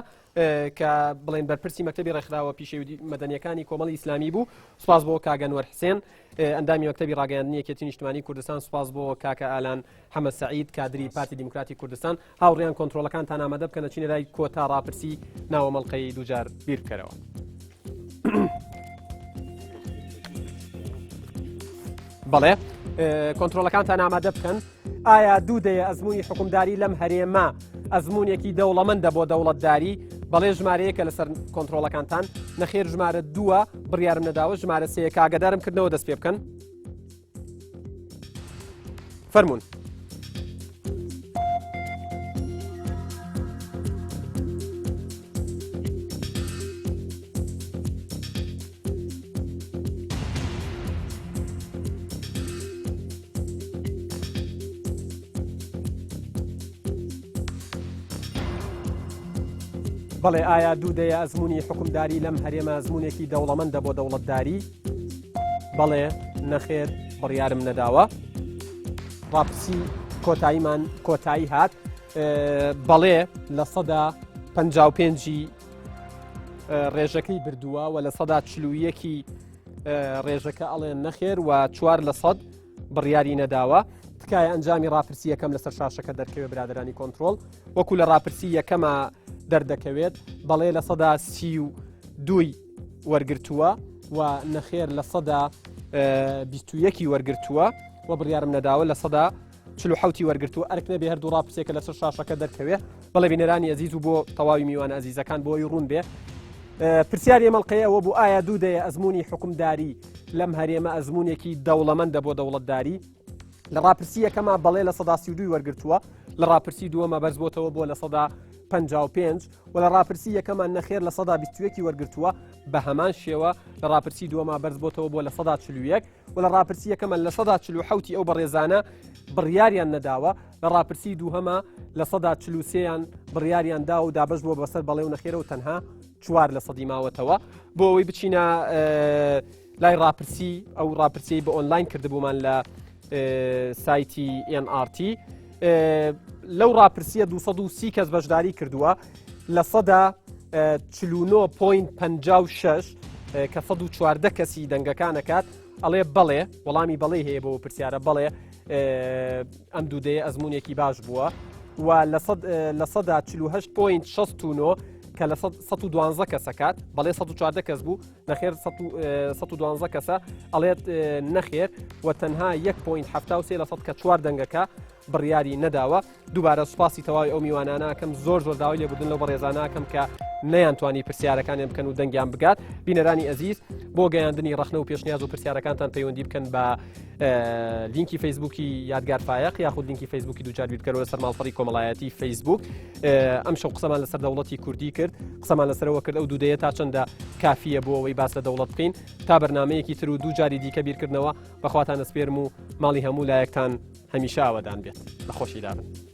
S1: کە بڵێن بەرپرسی مەکتەبی ڕێکخراوە پیشەوی مەدەنیەکانی کۆمەڵی ئیسلامی بوو سپاس بۆ کاگەنوەر حسێن ئەندامی مەکتەبی ڕاگەیاندنی یەکێتی نیشتیمانی کوردستان سپاس بۆ کاکە ئالان حەمەد سەعید کادری پارتی دیموکراتی کوردستان هاوڕێیان کۆنتترۆلەکانتان ئامادە بکەنە چینە لای کۆتا ڕاپرسی ناوە مەڵقەی دووجار بیر بکەرەوە بەڵێ کۆنتترۆلەکانتان ئامادە بکەن ئایا دوودەیە ئەزمموی حکومداری لەم هەرێمە ئەزممونێکی دەوڵەمەندە بۆ دەوڵەتداری بەڵێ ژمارەیەکە لەسەر کۆنتترۆلەکانتان نەخێر ژمارە 2 بڕیارم نەداوە ژمارە 3 کاگەدارم کردنەوە دەست پێ بکەن فەرمونون بەڵێ ئایا دوودەیە ئەزمموی حکومداری لەم هەرێمە ئەزممونێکی دەوڵەمەندە بۆ دەوڵەتداری بەڵێ نەخێر بڕیارم نەداوە ڕاپرسی کۆتاییمان کۆتایی هات بەڵێ لە سەدا 55 ڕێژەکەی بردووە و لە سەدا 41 ڕێژەکە ئەڵێن نەخێر و 4 لە 100 بڕیاری نەداوە تکایە ئەنجامی ڕاپرسی یەکەم لەسەر شاشەکە دەرکەوێت برادرانی کۆنتترۆل وەکو لە ڕاپرسی یەکەمە دەردەکەوێت بەڵێ لە سەدا 32 وەرگرتووە و نەخێر لە سەدا 21 وەرگرتووە و بڕیارم نەداوە لە سەدا 47 وەرگرتووە ئەرک نەبێ هەردوو ڕاپرسێکە لەسەر شاشەکە دەرکەوێت بەڵێ بینەرانی ئەزیز و بۆ تەواوی میوان ئەزیزەکان بۆی ڕوون بێ پرسیاری مەڵقەیەوە بوو ئایا دوودەیە ئەزمموی حکومداری لەم هەرێمە ئەزممونێکی دەوڵەمەندە بۆ دەوڵەتداری لە ڕاپرسی یەکەمە بەڵێ لە سەدا 32 وەرگرتووە لە ڕاپرسی دووەمە بەرز بۆتەوە بۆ لە سەدا 55 و لە ڕاپرسی یەکەمان نەخێر لە سەدا 21 وەرگرتووە بە هەمان شێوە لە ڕاپرسی دووەمە بەرز بۆتەوە بۆ لە سەدا 41 و لە ڕاپرسی یەکەمە لە سەدا 47 ئەو بەڕێزانە بڕیاریان نەداوە لە ڕاپرسی دووهەمە لە سەدا 43یان بڕیاریان دا و دابش بووە بەسەر بەڵێ و نەخێرە و تەنها 4 لە سەدی ماوەتەوە بۆ ئەوەی بچینە لای ڕاپرسی ئەو ڕاپرسی بە ئۆنلاین کردبوومان لە سایتی NRT لەو ڕاپرسیە 230 کەس بەشداری کردووە لە سەدا 49.56 کە 114 کەسی دەنگەکانەکات ئەڵێ بەڵێ وەڵامی بەڵێ هەیە بۆ پرسیارە بەڵێ ئەم دوودەیە ئەزممونێکی باش بووە و لە سەدا 48.69 کە لە 112 کەسەکات بەڵێ 114 کەس بوو نەخێر 112 کەسە ئەڵێت نەخێر و تەنها 1.73 لە 100 کە 4 دەنگەکە بڕیاری نەداوە دووبارە سوپاسی تەواوی ئەو میوانانەکەم زۆر داوای لێبوردن لەو بەڕێزانەکەم کە نەیانتوانی پرسیارەکانیان بکەن و دەنگیان بگات بینەرانی ئەزیز بۆ گەیاندنی ڕخنە و پێشنیاز و پرسیارەکانتان پەیوەندی بکەن بە لینکی فەیسبووکی یادگار فایق یاخود لینکی فەیسبووکی دووجار بیرکەرەوە لەسەر ماڵپەڕی کۆمەڵایەتی فەیسبووک ئەم شەو قسەمان لەسەر دەوڵەتی کوردی کرد قسەمان لەسەرەوە کرد ئەو دوودەیە تا چەندە کافیە بۆ ئەوەی باس لە دەوڵەت بکەین تا بەرنامەیەکی تر و دووجاری دیکە بیرکردنەوە بەخواتان ئەسپێرم و ماڵی هەموو لایەکتان هەمیشە ئاوەدان بێت بەخۆشی دابن.